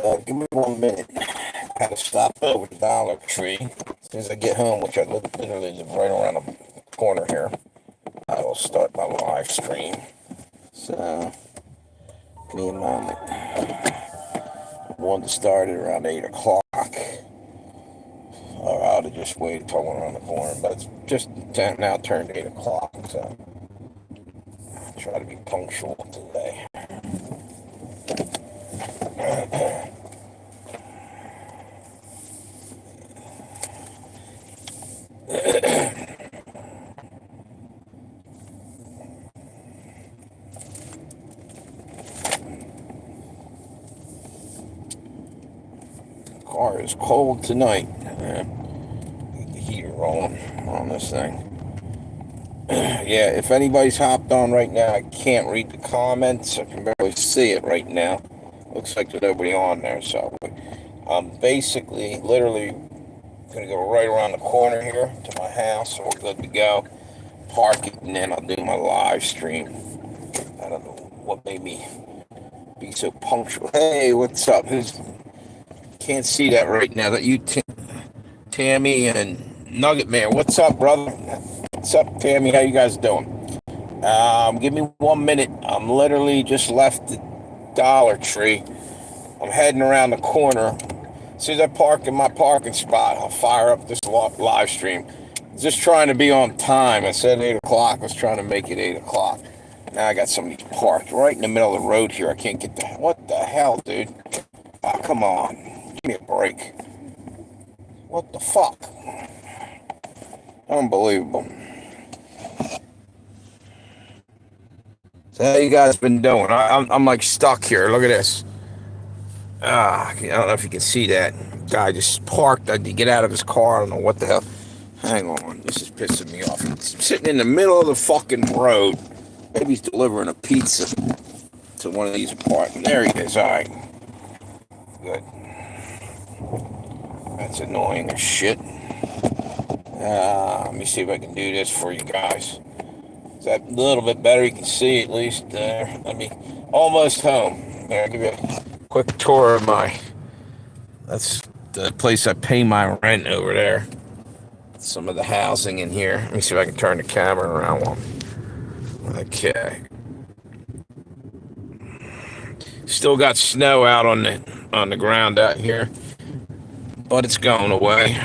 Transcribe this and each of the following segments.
Give me 1 minute. I gotta stop over the Dollar Tree. As soon as I get home, which I literally live right around the corner here, I will start my live stream. So, give me a moment. I wanted to start at around 8 o'clock. Or I ought to just wait until I went around the corner, but it's just now turned 8 o'clock, so I'll try to be punctual today. Car is cold tonight. Keep the heater on this thing. Yeah, if anybody's hopped on right now, I can't read the comments. I can barely see it right now. Looks like there's nobody on there, so I'm basically, literally gonna go right around the corner here to my house, so we're good to go. Park it, and then I'll do my live stream. I don't know what made me be so punctual. Hey, what's up? Can't see that right now. That you, Tammy and Nugget Man. What's up, brother? What's up, Tammy? How you guys doing? Give me 1 minute. I'm literally just left the Dollar Tree. I'm heading around the corner. As soon as I park in my parking spot, I'll fire up this live stream. Just trying to be on time. I said 8 o'clock. I was trying to make it 8 o'clock. Now I got somebody parked right in the middle of the road here. I can't get the... What the hell, dude? Oh, come on. Give me a break. What the fuck? Unbelievable. So how you guys been doing? I'm like stuck here. Look at this. I don't know if you can see that. Guy just parked. I had to get out of his car. I don't know what the hell. Hang on. This is pissing me off. He's sitting in the middle of the fucking road. Maybe he's delivering a pizza to one of these apartments. There he is. All right. Good. That's annoying as shit. Let me see if I can do this for you guys. Is that a little bit better? You can see at least there. Almost home. There, I'll give you a quick tour of that's the place I pay my rent over there. Some of the housing in here. Let me see if I can turn the camera around. Okay. Still got snow out on the ground out here, but it's going away.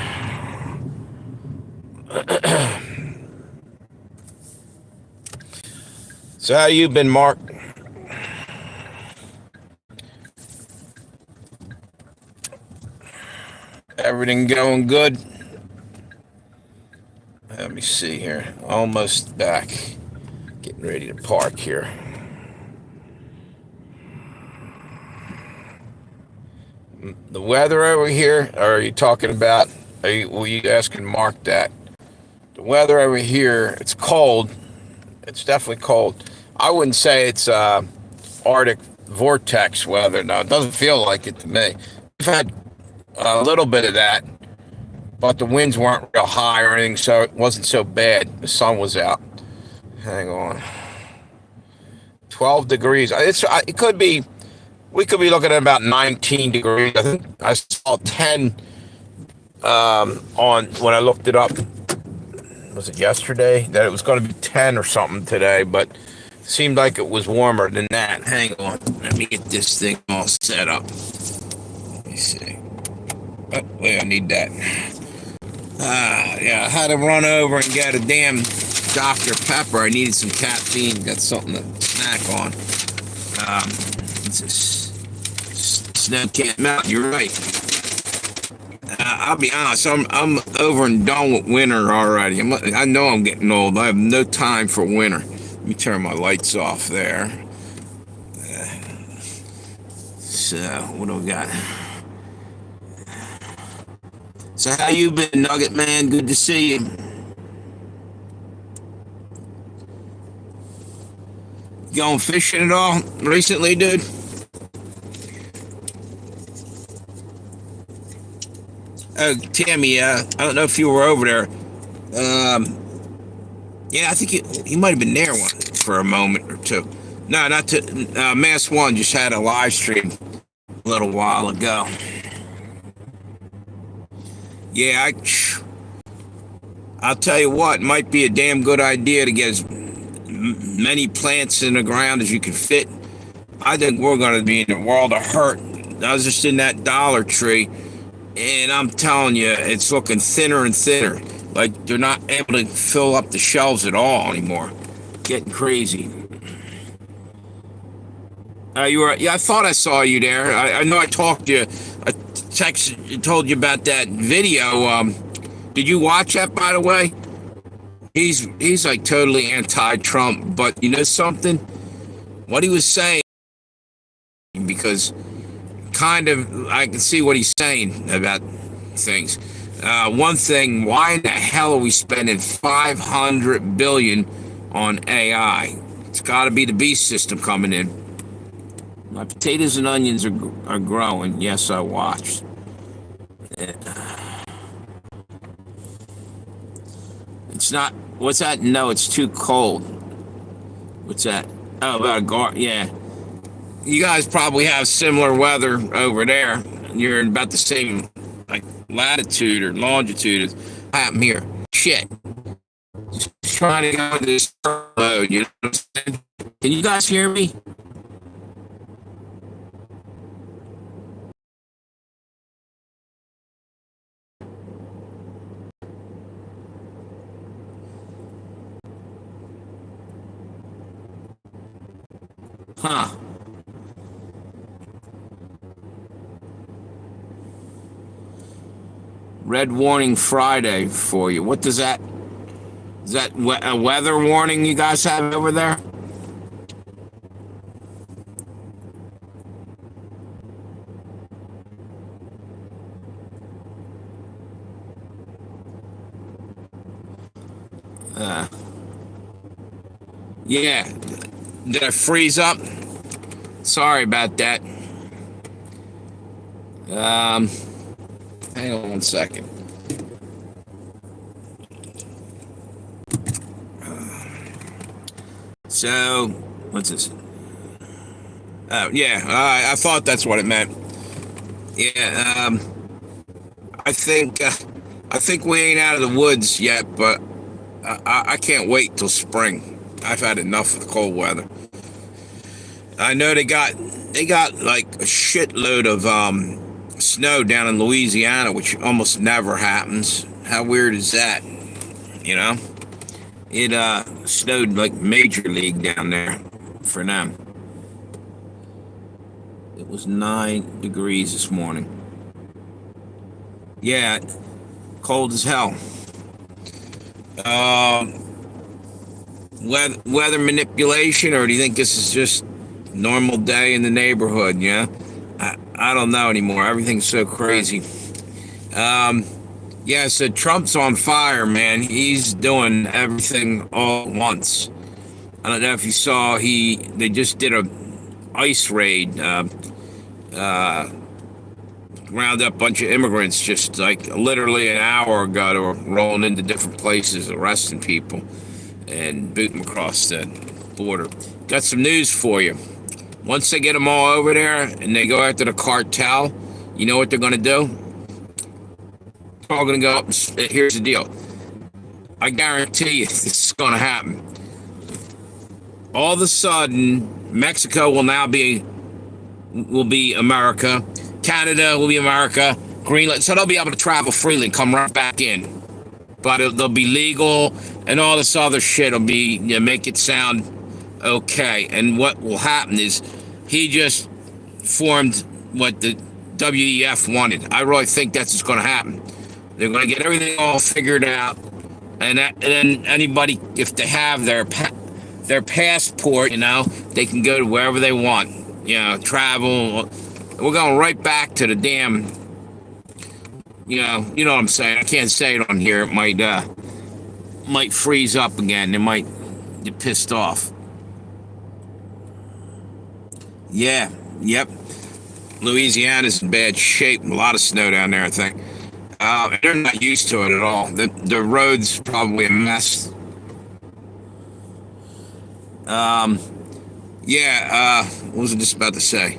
So how you been, Mark? Everything going good? Let me see here. Almost back. Getting ready to park here. The weather over here, or are you talking about, were you asking Mark that? The weather over here, it's cold. It's definitely cold. I wouldn't say it's Arctic vortex weather. No, it doesn't feel like it to me. We've had a little bit of that, but the winds weren't real high or anything, so it wasn't so bad. The sun was out. Hang on. 12 degrees. It could be, we could be looking at about 19 degrees. I think I saw 10 on when I looked it up. Was it yesterday? That it was going to be 10 or something today, but it seemed like it was warmer than that. Hang on. Let me get this thing all set up. Let me see. Oh, wait, I need that. Yeah, I had to run over and get a damn Dr. Pepper. I needed some caffeine. Got something to snack on. Snow can't melt. You're right. I'll be honest. I'm over and done with winter already. I know I'm getting old. I have no time for winter. Let me turn my lights off there. So what do we got? So how you been, Nugget Man? Good to see you. Going fishing at all recently, dude? Oh, Tammy, I don't know if you were over there. Yeah, I think you might have been there for a moment or two. No, not to. Mass One just had a live stream little while ago. Yeah, I'll tell you what, it might be a damn good idea to get as many plants in the ground as you can fit. I think we're going to be in a world of hurt. I was just in that Dollar Tree, and I'm telling you, it's looking thinner and thinner. Like they're not able to fill up the shelves at all anymore. Getting crazy. You were? Yeah, I thought I saw you there. I know I talked to you. I told you about that video. Did you watch that, by the way? He's like totally anti-Trump, but you know something? What he was saying, because kind of I can see what he's saying about things. One thing, why in the hell are we spending 500 billion on AI? It's got to be the beast system coming in. My potatoes and onions are growing. Yes, I watched. It's not. What's that? No, it's too cold. What's that? Oh, about a garden. Yeah. You guys probably have similar weather over there. You're in about the same like latitude or longitude as I'm here. Shit. Just trying to go into this mode, you know what I'm saying? Can you guys hear me? Huh. Red warning Friday for you. What does that? Is that a weather warning you guys have over there? Yeah. Did I freeze up? Sorry about that. Hang on one second. So, what's this? Oh, yeah, I thought that's what it meant. Yeah, I think we ain't out of the woods yet, but I can't wait till spring. I've had enough of the cold weather. I know they got like a shitload of snow down in Louisiana, which almost never happens. How weird is that? You know, it snowed like major league down there for them. It was 9 degrees this morning. Yeah, cold as hell. Weather manipulation, or do you think this is just normal day in the neighborhood? Yeah, I don't know anymore. Everything's so crazy. Yeah, so Trump's on fire, man. He's doing everything all at once. I don't know if you saw they just did a ICE raid, round up a bunch of immigrants just like literally an hour ago. They were rolling into different places, arresting people and booting them across the border. Got some news for you. Once they get them all over there and they go after the cartel, you know what they're going to do? They're all going to go up and here's the deal. I guarantee you this is going to happen. All of a sudden, Mexico will be America. Canada will be America. Greenland. So they'll be able to travel freely and come right back in. But they'll be legal and all this other shit will be, make it sound okay. And what will happen is he just formed what the WEF wanted. I really think that's what's going to happen. They're going to get everything all figured out. And then anybody, if they have their passport, they can go to wherever they want. Travel. We're going right back to the damn, you know what I'm saying. I can't say it on here. It might freeze up again. They might get pissed off. Yeah, yep. Louisiana's in bad shape. A lot of snow down there, I think. They're not used to it at all. The road's probably a mess. What was I just about to say?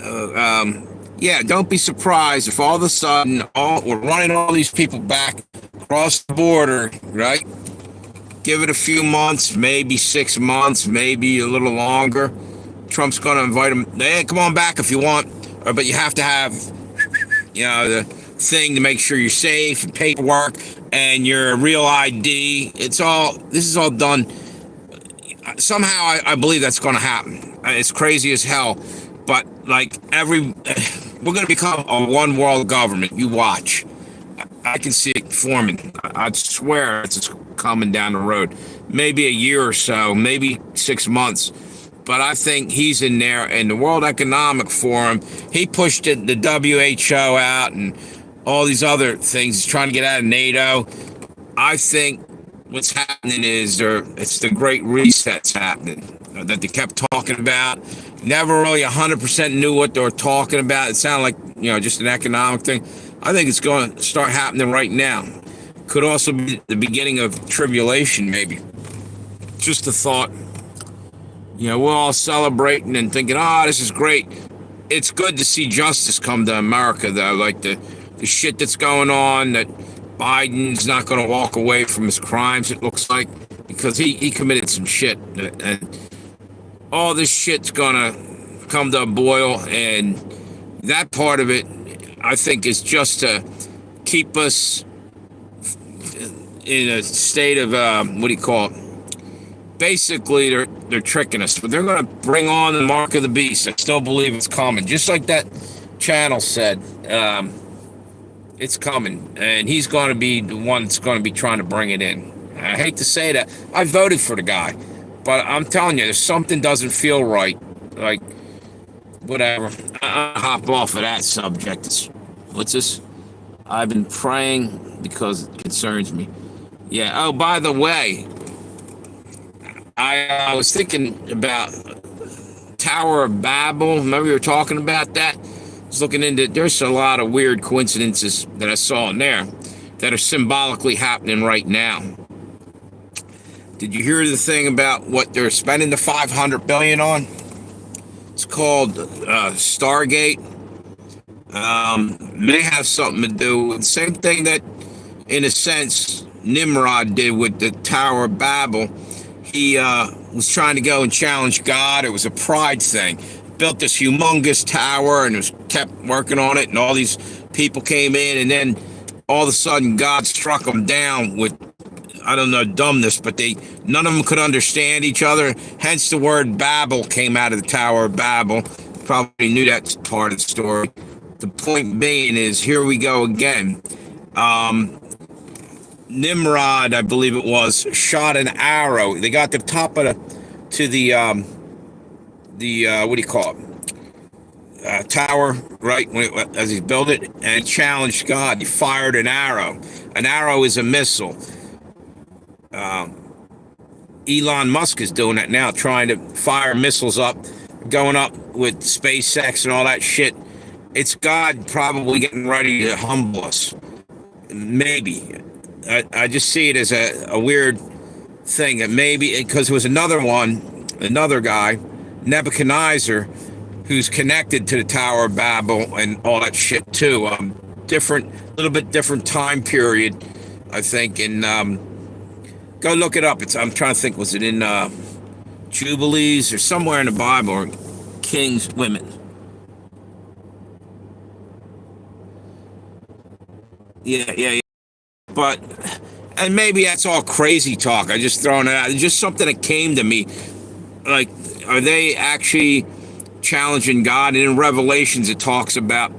Yeah, don't be surprised if all of a sudden we're running all these people back across the border, right? Give it a few months, maybe 6 months, maybe a little longer. Trump's going to invite them. Hey, come on back if you want, but you have to have, the thing to make sure you're safe, and paperwork, and your real ID. This is all done. Somehow, I believe that's going to happen. It's crazy as hell, but like we're going to become a one world government. You watch. I can see it forming. I'd swear it's coming down the road. Maybe a year or so, maybe 6 months. But I think he's in there, and the World Economic Forum, he pushed the WHO out and all these other things. He's trying to get out of NATO. I think what's happening is it's the Great Reset's happening that they kept talking about. Never really 100% knew what they were talking about. It sounded like, just an economic thing. I think it's going to start happening right now. Could also be the beginning of tribulation, maybe. Just a thought. We're all celebrating and thinking, this is great. It's good to see justice come to America, though. Like the shit that's going on, that Biden's not going to walk away from his crimes, it looks like, because he committed some shit. And all this shit's going to come to a boil, and that part of it, I think, is just to keep us in a state of, what do you call it? Basically, they're tricking us, but they're going to bring on the mark of the beast. I still believe it's coming. Just like that channel said, it's coming, and he's going to be the one that's going to be trying to bring it in. I hate to say that. I voted for the guy, but I'm telling you, there's something doesn't feel right. Like, whatever. I'll hop off of that subject. What's this? I've been praying because it concerns me. Yeah. Oh, by the way, I was thinking about Tower of Babel. Remember we were talking about that? I was looking into it. There's a lot of weird coincidences that I saw in there that are symbolically happening right now. Did you hear the thing about what they're spending the $500 billion on? It's called Stargate. May have something to do with the same thing that, in a sense, Nimrod did with the Tower of Babel. He was trying to go and challenge God. It was a pride thing. Built this humongous tower and kept working on it, and all these people came in, and then all of a sudden God struck them down with, I don't know, dumbness, but none of them could understand each other. Hence the word Babel came out of the Tower of Babel. Probably knew that part of the story. The point being is, here we go again. Nimrod, I believe it was, shot an arrow. They got the top of what do you call it? Tower, right? As he built it, and challenged God. He fired an arrow. An arrow is a missile. Elon Musk is doing that now, trying to fire missiles up, going up with SpaceX and all that shit. It's God probably getting ready to humble us. Maybe. I just see it as a weird thing that maybe, because there was another guy, Nebuchadnezzar, who's connected to the Tower of Babel and all that shit too. Little bit different time period, I think. And go look it up. I'm trying to think, was it in Jubilees or somewhere in the Bible, or King's Women? Yeah. But, and maybe that's all crazy talk. I just throwing it out. It's just something that came to me. Like, are they actually challenging God? And in Revelations, it talks about,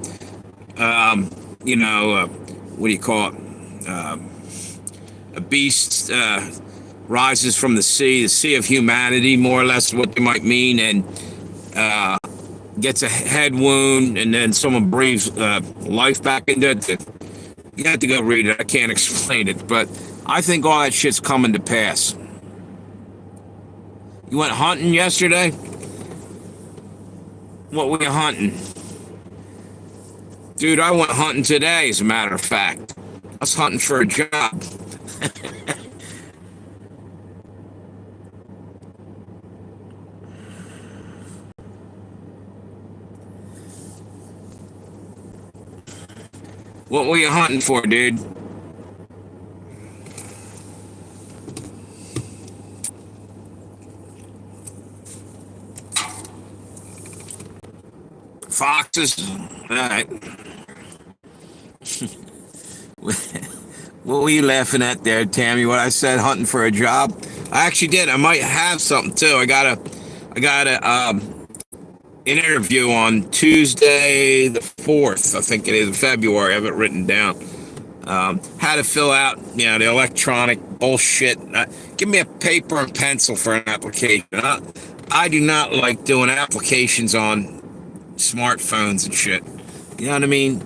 what do you call it? A beast rises from the sea of humanity, more or less what they might mean, and gets a head wound, and then someone breathes life back into it. You have to go read it. I can't explain it, but I think all that shit's coming to pass. You went hunting yesterday? What were you hunting? Dude, I went hunting today, as a matter of fact. I was hunting for a job. What were you hunting for, dude? Foxes? Alright. What were you laughing at there, Tammy? What I said, hunting for a job? I actually did. I might have something too. I got an interview on Tuesday the 4th, I think it is, in February. I have it written down. How to fill out, the electronic bullshit. Give me a paper and pencil for an application. I do not like doing applications on smartphones and shit. You know what I mean?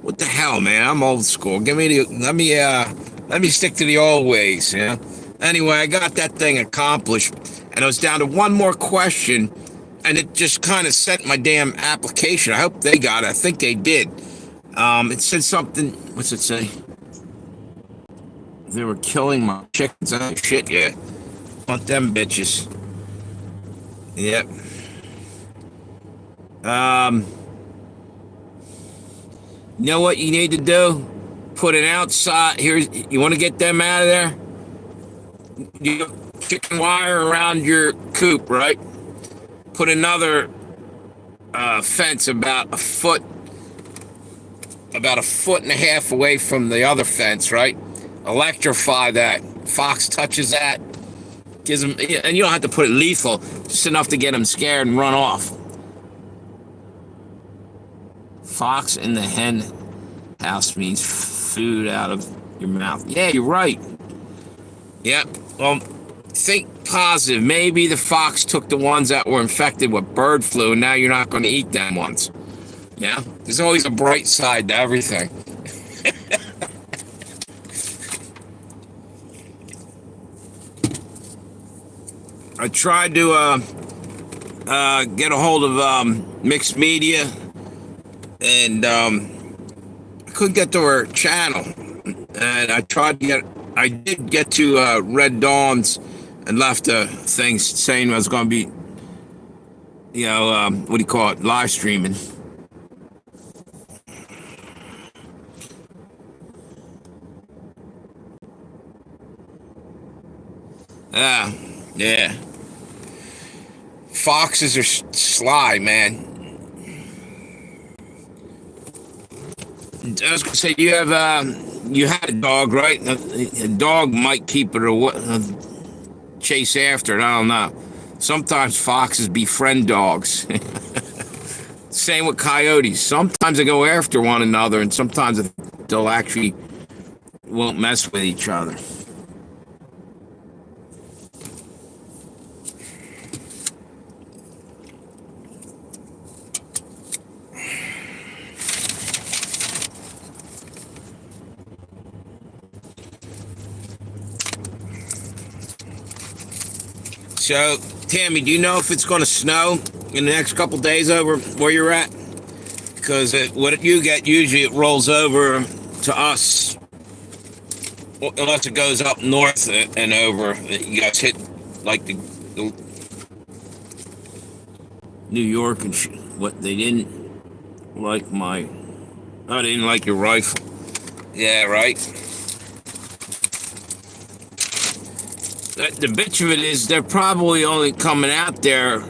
What the hell, man? I'm old school. Let me stick to the old ways. Anyway, I got that thing accomplished, and I was down to one more question, and it just kind of sent my damn application. I hope they got it. I think they did. It said something. What's it say? They were killing my chickens. Oh shit, yeah. Want them bitches. Yep. You know what you need to do? Put an outside. You want to get them out of there? You chicken wire around your coop, right? Put another fence about a foot and a half away from the other fence, right? Electrify that. Fox touches that, gives them, and you don't have to put it lethal, just enough to get them scared and run off. Fox in the hen house means food out of your mouth. Yeah, you're right. Yep. Well, think positive. Maybe the fox took the ones that were infected with bird flu, and now you're not going to eat them ones. Yeah, there's always a bright side to everything. I tried to get a hold of Mixed Media, and I couldn't get to her channel. And I did get to Red Dawn's and left a thing saying I was going to be, what do you call it, live streaming. Yeah. Foxes are sly, man. I was gonna say you had a dog, right? A dog might keep it chase after it. I don't know. Sometimes foxes befriend dogs. Same with coyotes. Sometimes they go after one another, and sometimes they'll actually won't mess with each other. So, Tammy, do you know if it's going to snow in the next couple days over where you're at? Because what you get, usually it rolls over to us. Unless it goes up north and over. You guys hit like the New York and shit. What, they didn't like they didn't like your rifle. Yeah, right. The bitch of it is they're probably only coming out there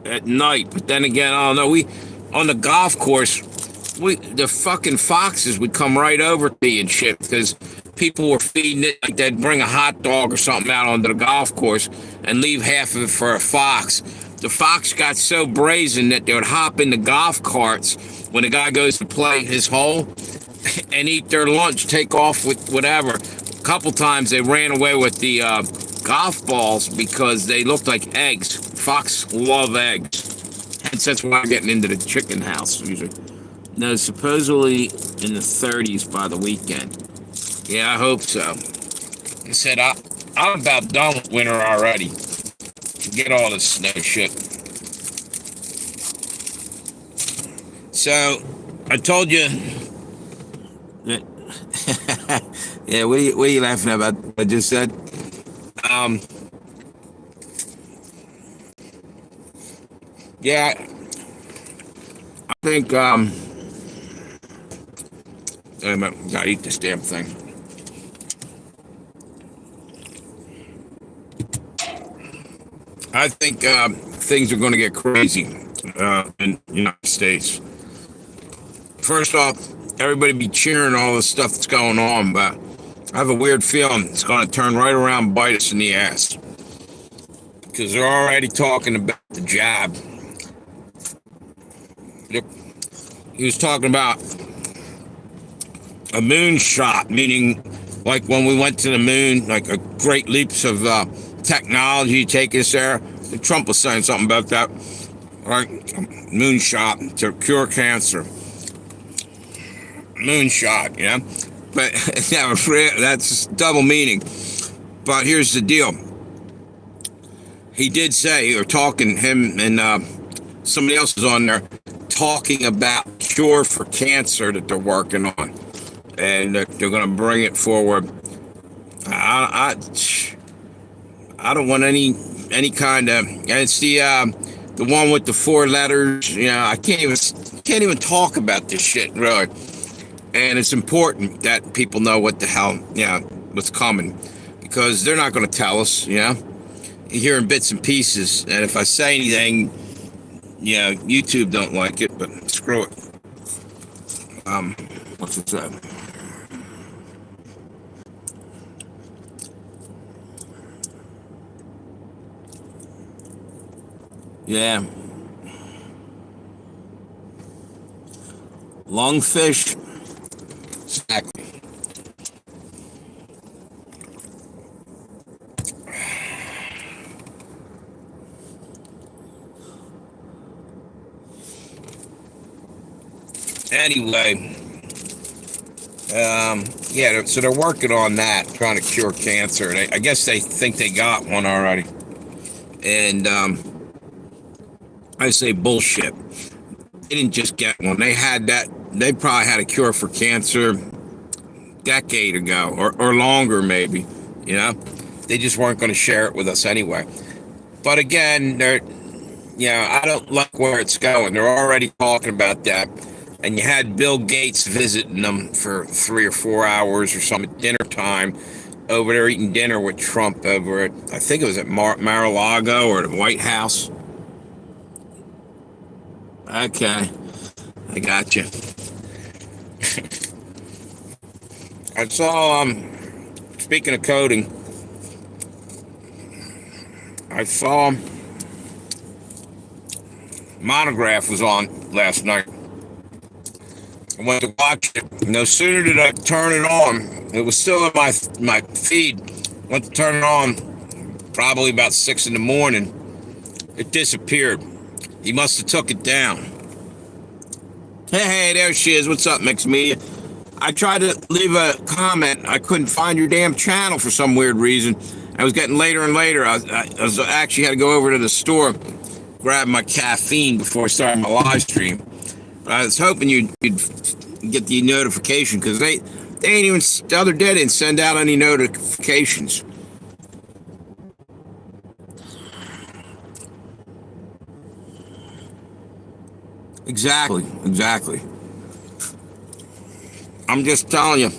at night. But then again, I don't know. On the golf course, the fucking foxes would come right over to you and shit because people were feeding it. Like they'd bring a hot dog or something out onto the golf course and leave half of it for a fox. The fox got so brazen that they would hop in the golf carts when the guy goes to play his hole and eat their lunch, take off with whatever. A couple times they ran away with the golf balls because they looked like eggs. Fox love eggs. And that's why I'm getting into the chicken house usually. No, supposedly in the 30s by the weekend. Yeah, I hope so. Like I said, I'm about done with winter already. Get all this snow shit. So, I told you that yeah, what are you laughing about what I just said? Yeah, I think Gotta eat this damn thing. I think things are going to get crazy in the United States. First off, everybody be cheering all the stuff that's going on, but I have a weird feeling it's going to turn right around and bite us in the ass. Because they're already talking about the jab. He was talking about a moonshot, meaning like when we went to the moon, like a great leaps of technology take us there. Trump was saying something about that, right? Moonshot to cure cancer. Moonshot, yeah. But that's double meaning. But here's the deal. He did say, or talking, him and somebody else was on there, talking about cure for cancer that they're working on. And they're going to bring it forward. I don't want any kind of, and it's the one with the 4 letters. You know, I can't even talk about this shit really. And it's important that people know what the hell, what's coming, because they're not going to tell us. You're hearing bits and pieces, and if I say anything, YouTube don't like it, but screw it. What's it say? Yeah. Lungfish. Exactly. Anyway, so they're working on that, trying to cure cancer. I guess they think they got one already. And I say bullshit. They didn't just get one. They had that. They probably had a cure for cancer a decade ago or longer, maybe. They just weren't going to share it with us anyway. But again, I don't like where it's going. They're already talking about that. And you had Bill Gates visiting them for 3 or 4 hours or something at dinner time, over there eating dinner with Trump over at, I think it was at Mar-a-Lago or the White House. Okay, I got you. I saw, speaking of coding, I saw Monograph was on last night. I went to watch it. No sooner did I turn it on, it was still in my feed. Went to turn it on, probably about 6 in the morning. It disappeared. He must have took it down. Hey, there she is. What's up, Mixed Media? I tried to leave a comment. I couldn't find your damn channel for some weird reason. I was getting later and later. I was actually had to go over to the store, grab my caffeine before I started my live stream. I was hoping you'd get the notification, because they ain't even, the other day didn't send out any notifications. Exactly. I'm just telling you,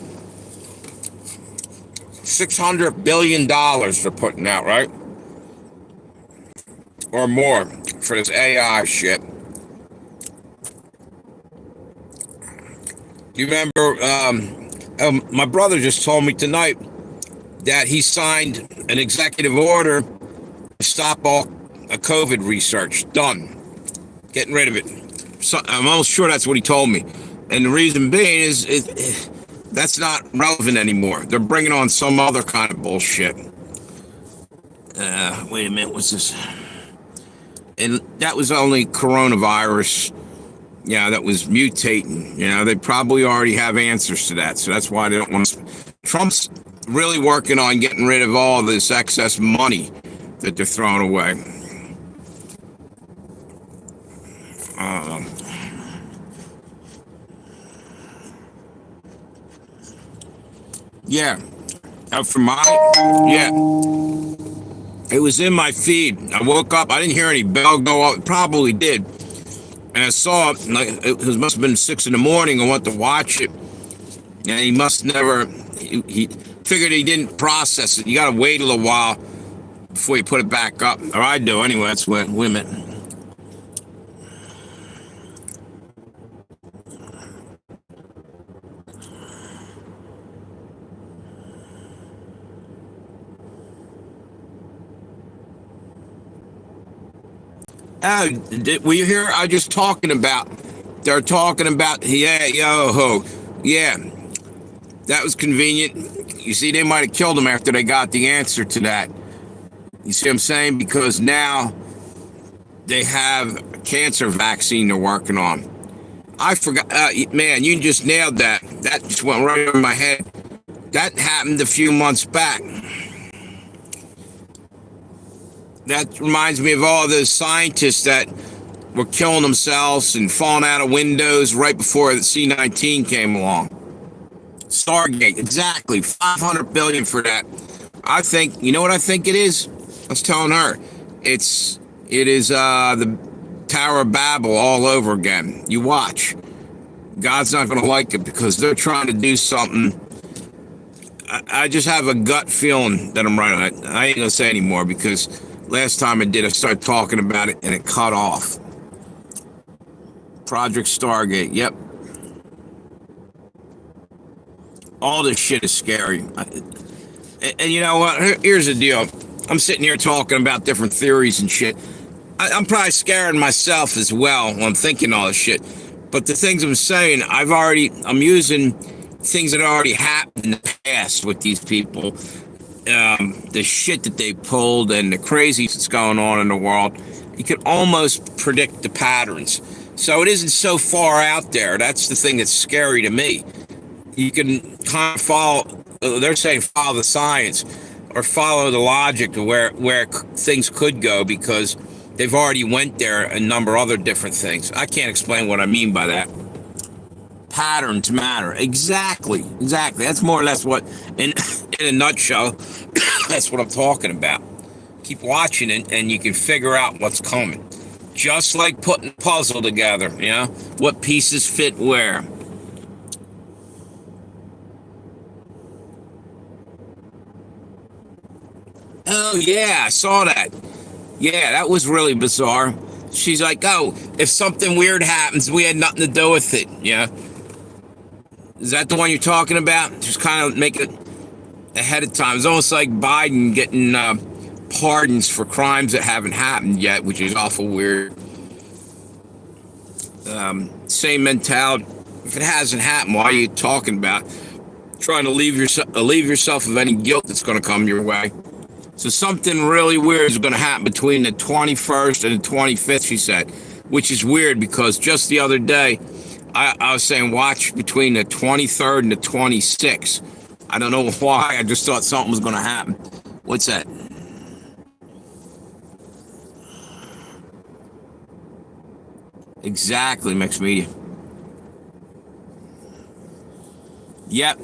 $600 billion they're putting out, right? Or more for this AI shit. You remember, my brother just told me tonight that he signed an executive order to stop all COVID research. Done. Getting rid of it. So, I'm almost sure that's what he told me. And the reason being is that's not relevant anymore. They're bringing on some other kind of bullshit. Wait a minute, what's this? And that was only coronavirus. That was mutating. They probably already have answers to that. So that's why they don't want to. Trump's really working on getting rid of all this excess money that they're throwing away. It was in my feed. I woke up. I didn't hear any bell go off. It probably did. And I saw it, like it must have been 6 in the morning. I went to watch it. And he must never, he figured he didn't process it. You got to wait a little while before you put it back up. Or I do anyway. That's what women. Oh, were you here? I was just talking about. They're talking about. Yeah, yo, yeah. That was convenient. You see, they might have killed him after they got the answer to that. You see what I'm saying? Because now they have a cancer vaccine they're working on. I forgot, man, you just nailed that. That just went right over my head. That happened a few months back. That reminds me of all those scientists that were killing themselves and falling out of windows right before the C-19 came along. Stargate, exactly. 500 billion for that. I think, you know what I think it is? I was telling her, it is the Tower of Babel all over again. You watch. God's not going to like it because they're trying to do something. I just have a gut feeling that I'm right. I ain't going to say anymore because last time I did, I started talking about it and it cut off. Project Stargate, yep. All this shit is scary. And you know what? Here's the deal. I'm sitting here talking about different theories and shit. I'm probably scaring myself as well when I'm thinking all this shit. But the things I'm saying, I'm using things that already happened in the past with these people. The shit that they pulled and the crazy that's going on in the world. You can almost predict the patterns. So it isn't so far out there. That's the thing that's scary to me. You can kind of follow, they're saying follow the science or follow the logic of where things could go because they've already went there a number of other different things. I can't explain what I mean by that. Patterns matter. Exactly. That's more or less what, in a nutshell, that's what I'm talking about. Keep watching it and you can figure out what's coming. Just like putting a puzzle together, you know? What pieces fit where. Oh, yeah, I saw that. Yeah, that was really bizarre. She's like, oh, if something weird happens, we had nothing to do with it. Yeah. Is that the one you're talking about? Just kind of make it ahead of time. It's almost like Biden getting pardons for crimes that haven't happened yet, which is awful weird. Same mentality. If it hasn't happened, why are you talking about trying to leave yourself of any guilt that's going to come your way? So something really weird is going to happen between the 21st and the 25th, she said, which is weird because just the other day, I was saying watch between the 23rd and the 26th. I don't know why. I just thought something was going to happen. What's that? Exactly, mixed media. Yep.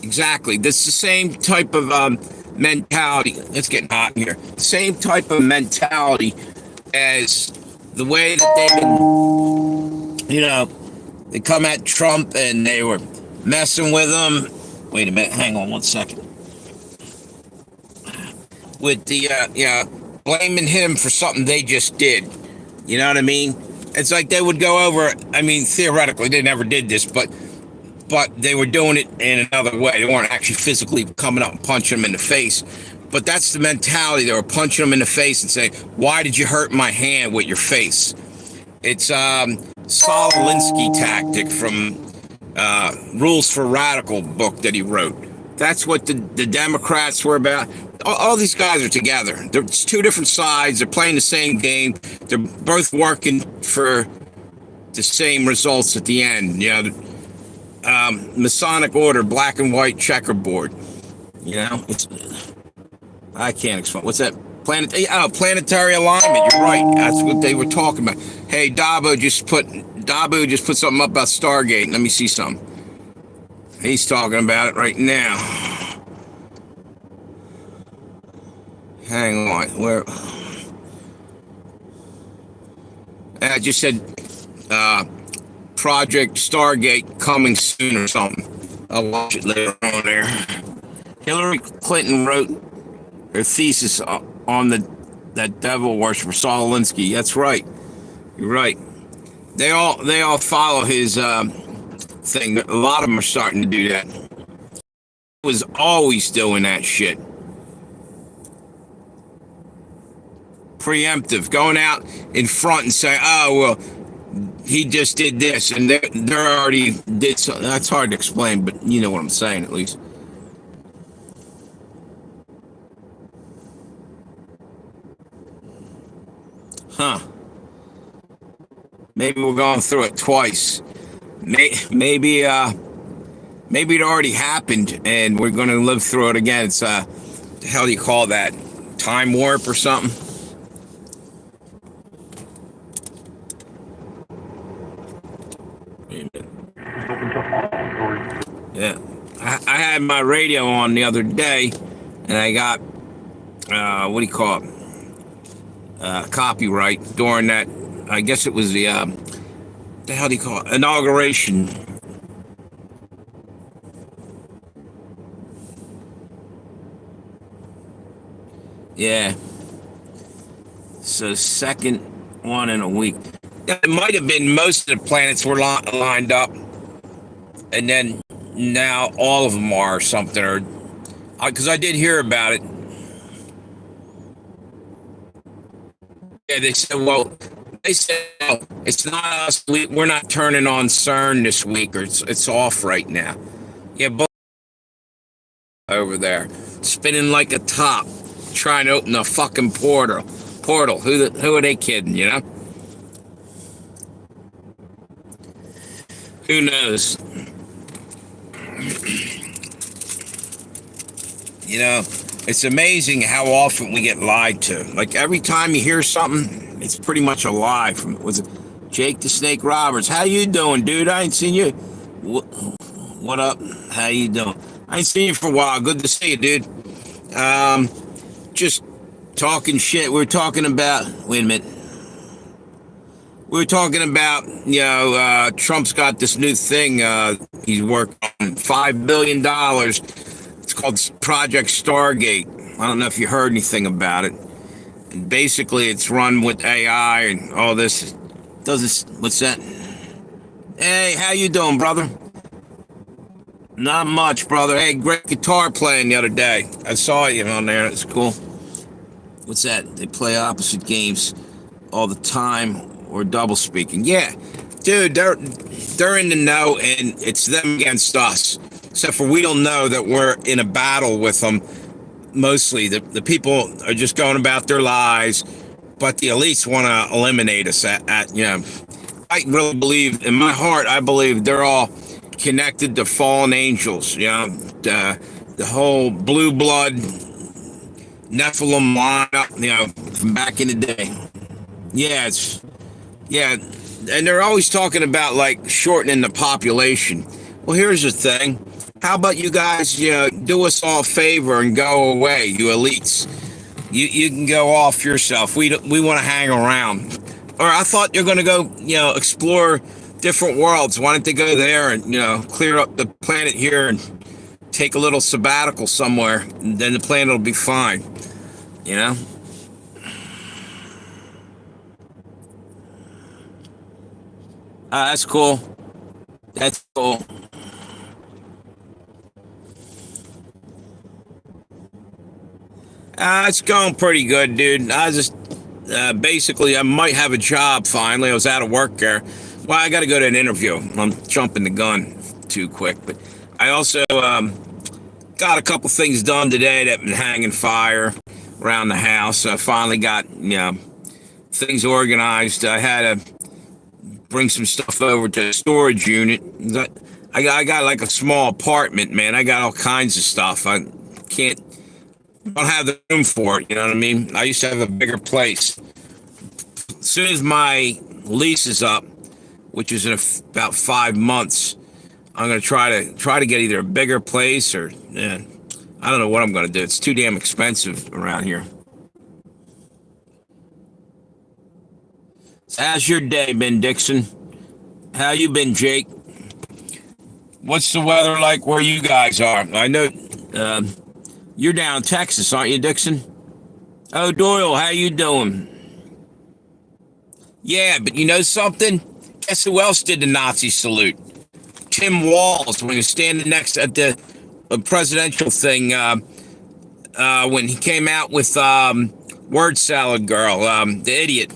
Exactly. This is the same type of mentality. It's getting hot in here. Same type of mentality as the way that they've been, you know, they come at Trump and they were messing with him. Wait a minute. Hang on one second. With the, blaming him for something they just did. You know what I mean? It's like they would go over, I mean, theoretically, they never did this, but they were doing it in another way. They weren't actually physically coming up and punching him in the face. But that's the mentality. They were punching him in the face and saying, why did you hurt my hand with your face? It's Saul Alinsky tactic from Rules for Radical book that he wrote. That's what the Democrats were about. All these guys are together. It's two different sides. They're playing the same game. They're both working for the same results at the end. You know, Masonic order, black and white checkerboard. You know, I can't explain. What's that? Planetary alignment. You're right. That's what they were talking about. Hey, Dabo just put something up about Stargate. Let me see something. He's talking about it right now. Hang on. Where? I just said Project Stargate coming soon or something. I'll watch it later on there. Hillary Clinton wrote her thesis on that devil worshiper Saul Alinsky. That's right. You're right. They all follow his thing. A lot of them are starting to do that. He was always doing that shit. Preemptive, going out in front and say, "Oh well, he just did this," and they're already did something. That's hard to explain, but you know what I'm saying at least. Huh? Maybe we're going through it twice. Maybe maybe it already happened and we're going to live through it again. It's the hell do you call that? Time warp or something? Yeah, I had my radio on the other day, and I got what do you call it? Copyright during that. I guess it was the hell do you call it? Inauguration. Yeah. So second one in a week. It might have been most of the planets were lined up, and then now all of them are or something. Or because I did hear about it. Yeah, they said, well, it's not us. We're not turning on CERN this week, or it's off right now. Yeah, both over there spinning like a top, trying to open a fucking portal. Who are they kidding? You know? Who knows? You know, it's amazing how often we get lied to. Like every time you hear something, it's pretty much a lie. Was it Jake the Snake Roberts? How you doing, dude? I ain't seen you. What up? How you doing? I ain't seen you for a while. Good to see you, dude. Just talking shit. We're talking about. Wait a minute. We were talking about, Trump's got this new thing. He's working on $5 billion. It's called Project Stargate. I don't know if you heard anything about it. And basically, it's run with AI and all this. What's that? Hey, how you doing, brother? Not much, brother. Hey, great guitar playing the other day. I saw you on there. It's cool. What's that? They play opposite games all the time. Or double speaking. Yeah, dude, they're in the know, and it's them against us. Except for we don't know that we're in a battle with them. Mostly, the people are just going about their lives, but the elites want to eliminate us. I really believe, in my heart, I believe they're all connected to fallen angels. The whole blue blood Nephilim lineup. From back in the day. Yeah, and they're always talking about like shortening the population. Well, here's the thing. How about you guys, do us all a favor and go away, you elites. You can go off yourself. We want to hang around. Or I thought you're going to go, explore different worlds. Why don't they go there and, clear up the planet here and take a little sabbatical somewhere, and then the planet will be fine, That's cool. That's cool. It's going pretty good, dude. I just basically I might have a job finally. I was out of work there. Well, I got to go to an interview. I'm jumping the gun too quick, but I also got a couple things done today that been hanging fire around the house. I finally got things organized. I had to bring some stuff over to a storage unit. I got like a small apartment, man. I got all kinds of stuff. I don't have the room for it. You know what I mean? I used to have a bigger place. As soon as my lease is up, which is in about 5 months, I'm gonna try to get either a bigger place or I don't know what I'm gonna do. It's too damn expensive around here. How's your day been, Dixon? How you been, Jake? What's the weather like where you guys are? I know you're down in Texas, aren't you, Dixon? Oh, Doyle, how you doing? Yeah, but you know something? Guess who else did the Nazi salute? Tim Walz, when he was standing next at the presidential thing, when he came out with Word Salad Girl, the idiot.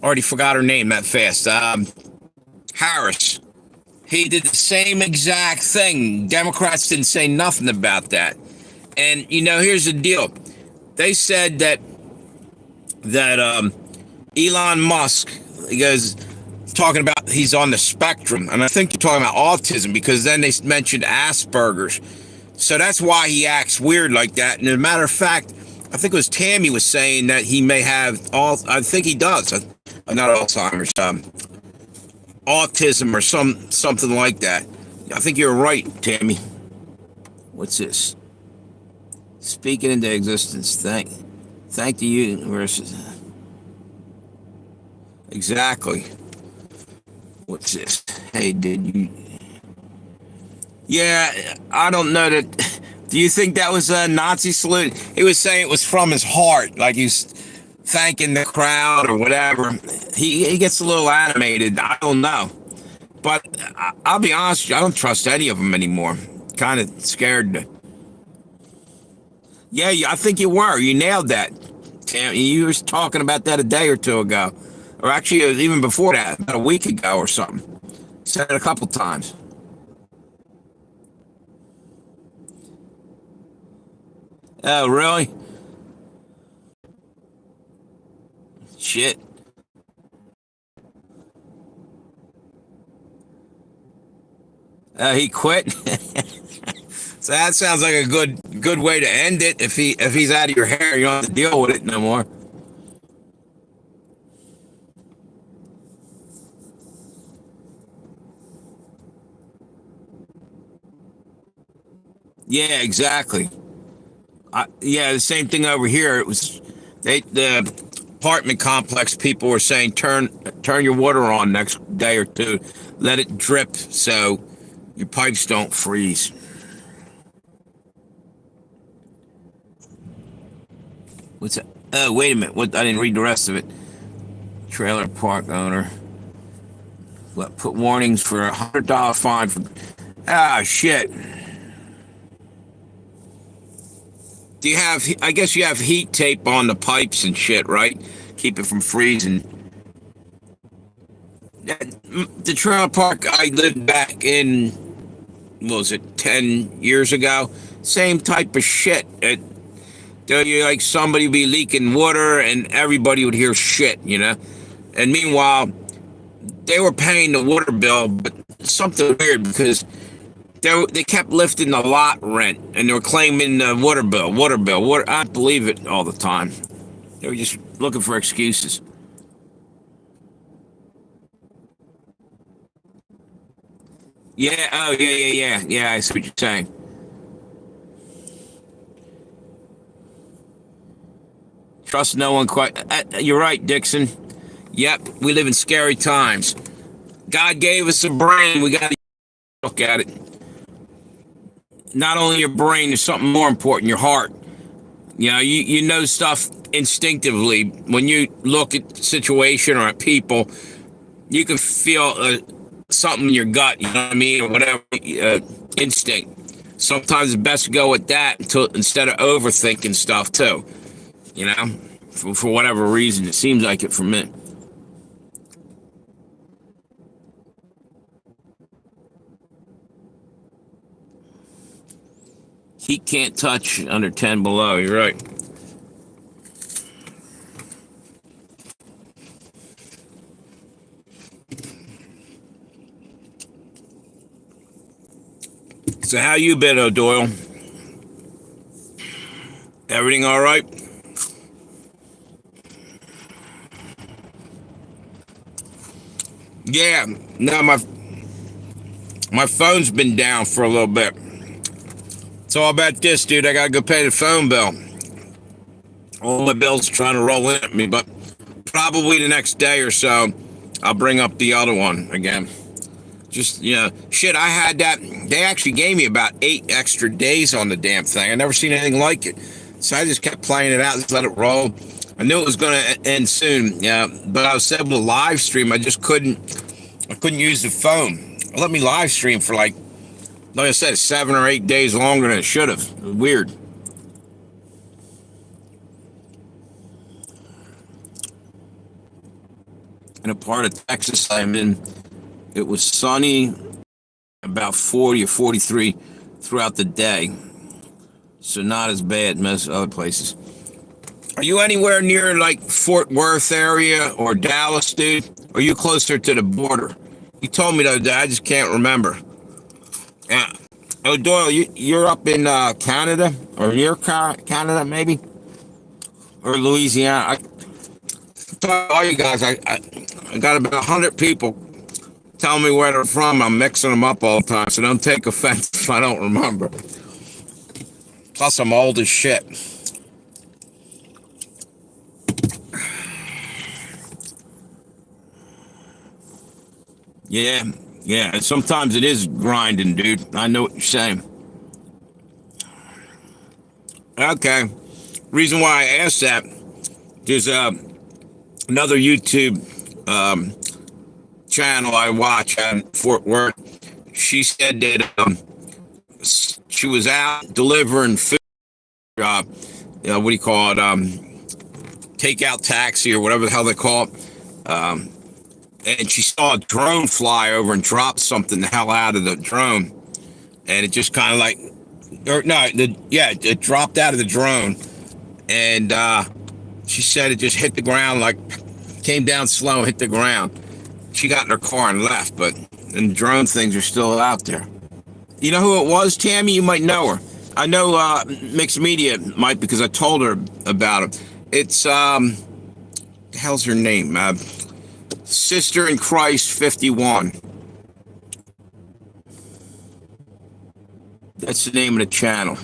Already forgot her name that fast. Harris. He did the same exact thing. Democrats didn't say nothing about that. And you know, here's the deal. They said that Elon Musk, he goes talking about he's on the spectrum, and I think you're talking about autism because then they mentioned Asperger's. So that's why he acts weird like that. And as a matter of fact, I think it was Tammy was saying that he may have I think he does. Not Alzheimer's. Autism or something like that. I think you're right, Tammy. What's this? Speaking into existence. Thank the universe. Exactly. What's this? Hey, did you? Yeah, I don't know that. Do you think that was a Nazi salute? He was saying it was from his heart, like he's thanking the crowd or whatever. He gets a little animated. I don't know. But I'll be honest with you, I don't trust any of them anymore. Kind of scared. Yeah, I think you were. You nailed that, Tam. You were talking about that a day or two ago. Or actually, it was even before that, about a week ago or something. Said it a couple times. Oh, really? Shit. He quit. So that sounds like a good way to end it. If he's out of your hair, you don't have to deal with it no more. Yeah, exactly. Yeah, the same thing over here. It was the apartment complex people were saying turn your water on next day or two, let it drip so your pipes don't freeze. What's that? Oh, wait a minute. What? I didn't read the rest of it. Trailer park owner. What? Put warnings for $100 fine for. Ah, shit. Do you have? I guess you have heat tape on the pipes and shit, right? Keep it from freezing. The trailer park I lived back in, what was it, 10 years ago? Same type of shit. You like somebody would be leaking water and everybody would hear shit, you know? And meanwhile, they were paying the water bill, but something weird because they kept lifting the lot rent and they were claiming the water bill. I believe it all the time. They were just looking for excuses. Yeah, oh, yeah, I see what you're saying. Trust no one quite. You're right, Dixon. Yep, we live in scary times. God gave us a brain. We got to look at it. Not only your brain, there's something more important, your heart. You know, you know stuff instinctively. When you look at the situation or at people, you can feel something in your gut, you know what I mean, or whatever, instinct. Sometimes it's best to go with that instead of overthinking stuff, too. You know, for whatever reason, it seems like it for me. Heat can't touch under 10 below. You're right. So how you been, O'Doyle? Everything all right? Yeah. No, my phone's been down for a little bit. So how about this, dude? I gotta go pay the phone bill. All my bills are trying to roll in at me, but probably the next day or so, I'll bring up the other one again. Just, shit, I had that. They actually gave me about 8 extra days on the damn thing. I never seen anything like it. So I just kept playing it out, just let it roll. I knew it was going to end soon, yeah, but I was able to live stream. I couldn't use the phone. It let me live stream for like I said, 7 or 8 days longer than it should have. It was weird. In a part of Texas I'm in, it was sunny, about 40 or 43 throughout the day. So not as bad as most other places. Are you anywhere near like Fort Worth area or Dallas, dude? Or are you closer to the border? You told me the other day, I just can't remember. Yeah. Oh, Doyle, you're up in Canada or near Canada, maybe? Or Louisiana. I tell all you guys, I got about 100 people telling me where they're from. I'm mixing them up all the time, so don't take offense if I don't remember. Plus, I'm old as shit. Yeah, yeah. And sometimes it is grinding, dude. I know what you're saying. Okay. Reason why I asked that, there's another YouTube channel I watch on Fort Worth. She said that she was out delivering food. What do you call it? Takeout taxi or whatever the hell they call it. And she saw a drone fly over and drop something the hell out of the drone, and it just kind of like, or no, it dropped out of the drone, and she said it just hit the ground, like came down slow and hit the ground. She got in her car and left, but and drone things are still out there. You know who it was, Tammy? You might know her. I know Mixed Media might because I told her about it. It's the hell's her name? Sister in Christ 51. That's the name of the channel.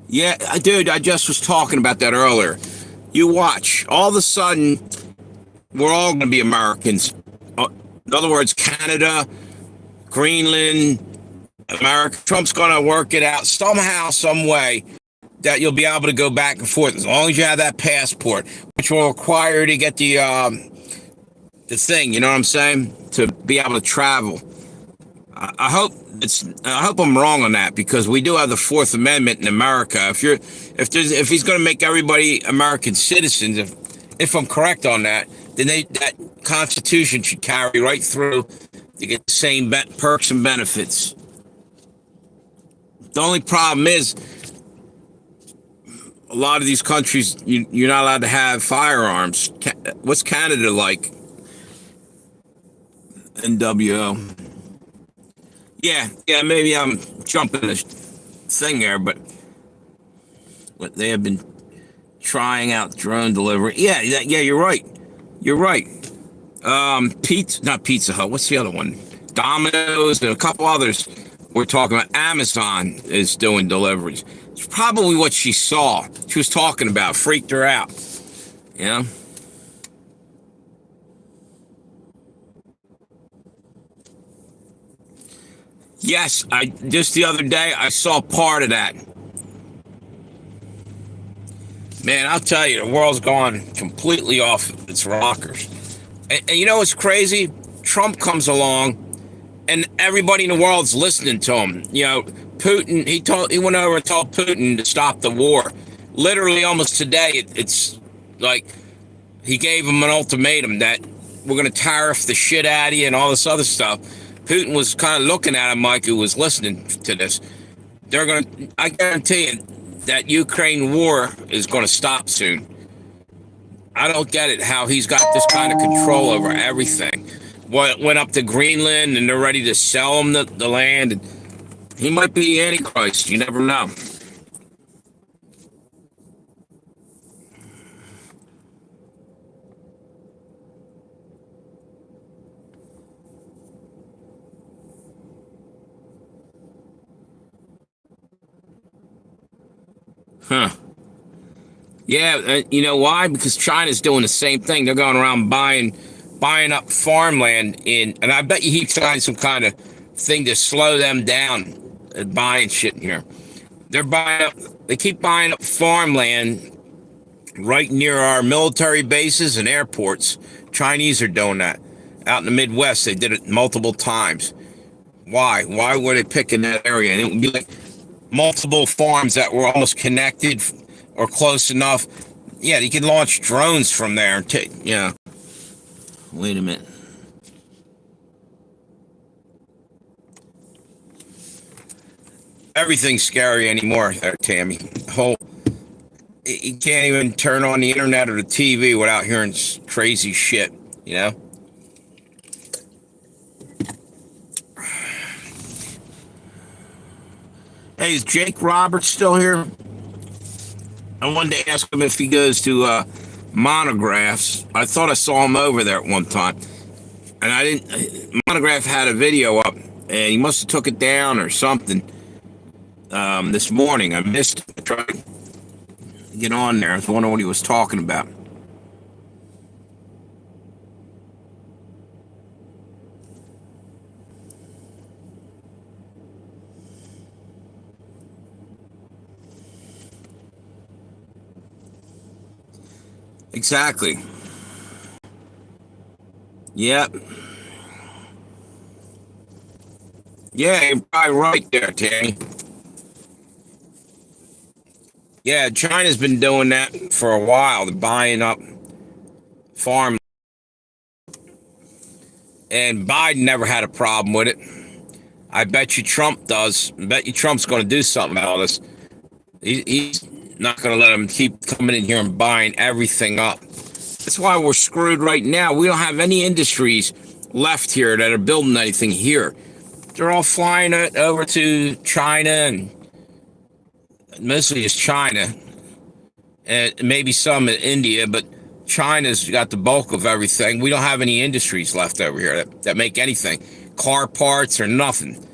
Yeah, dude, I just was talking about that earlier. You watch. All of a sudden, we're all going to be Americans. In other words, Canada, Greenland, America. Trump's going to work it out somehow, some way that you'll be able to go back and forth as long as you have that passport, which will require you to get the thing. You know what I'm saying? To be able to travel. I hope I'm wrong on that because we do have the Fourth Amendment in America. If he's going to make everybody American citizens, if I'm correct on that, then that Constitution should carry right through to get the same perks and benefits. The only problem is a lot of these countries you're not allowed to have firearms. What's Canada like? NWO. Yeah, maybe I'm jumping the thing there, but they have been trying out drone delivery. Yeah, you're right. You're right. Not Pizza Hut. What's the other one? Domino's and a couple others. We're talking about Amazon is doing deliveries. It's probably what she saw. She was talking about, freaked her out. You know? Yes, I just the other day I saw part of that. Man, I'll tell you, the world's gone completely off its rockers. And you know what's crazy? Trump comes along, and everybody in the world's listening to him. You know, Putin. He went over and told Putin to stop the war. Literally, almost today, it's like he gave him an ultimatum that we're going to tariff the shit out of you and all this other stuff. Putin was kind of looking at him like he was listening to this. I guarantee you that Ukraine war is going to stop soon. I don't get it how he's got this kind of control over everything. Went up to Greenland and they're ready to sell him the land. And he might be Antichrist. You never know. Huh. Yeah, you know why? Because China's doing the same thing. They're going around buying up farmland and I bet you he tried some kind of thing to slow them down buying shit in here. They keep buying up farmland right near our military bases and airports. Chinese are doing that. Out in the Midwest, they did it multiple times. Why? Why were they picking that area? And it would be like multiple farms that were almost connected or close enough. Yeah, you can launch drones from there and take, Wait a minute. Everything's scary anymore there, Tammy. You can't even turn on the internet or the TV without hearing crazy shit, you know? Hey, is Jake Roberts still here? I wanted to ask him if he goes to Monographs. I thought I saw him over there at one time. And I didn't. Monograph had a video up, and he must have took it down or something this morning. I missed it. I tried to get on there. I was wondering what he was talking about. Exactly. Yep. Yeah, you're probably right there, Tammy. Yeah, China's been doing that for a while. They're buying up farm, and Biden never had a problem with it. I bet you Trump does. I bet you Trump's going to do something about all this. He's not going to let them keep coming in here and buying everything up. That's why we're screwed right now. We don't have any industries left here that are building anything here. They're all flying it over to China, and mostly it's China, and maybe some in India, but China's got the bulk of everything. We don't have any industries left over here that make anything. Car parts or nothing.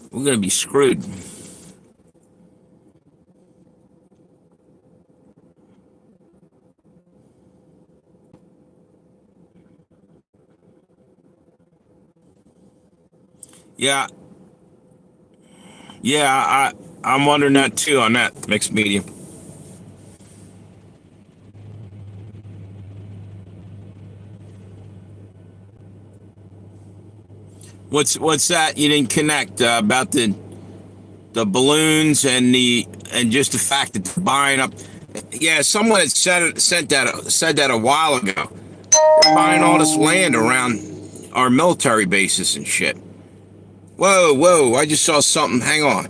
We're going to be screwed. Yeah. Yeah, I'm wondering that too on that mixed media. What's that? You didn't connect about the balloons and just the fact that they're buying up. Yeah, someone had said that a while ago. They're buying all this land around our military bases and shit. Whoa! I just saw something. Hang on.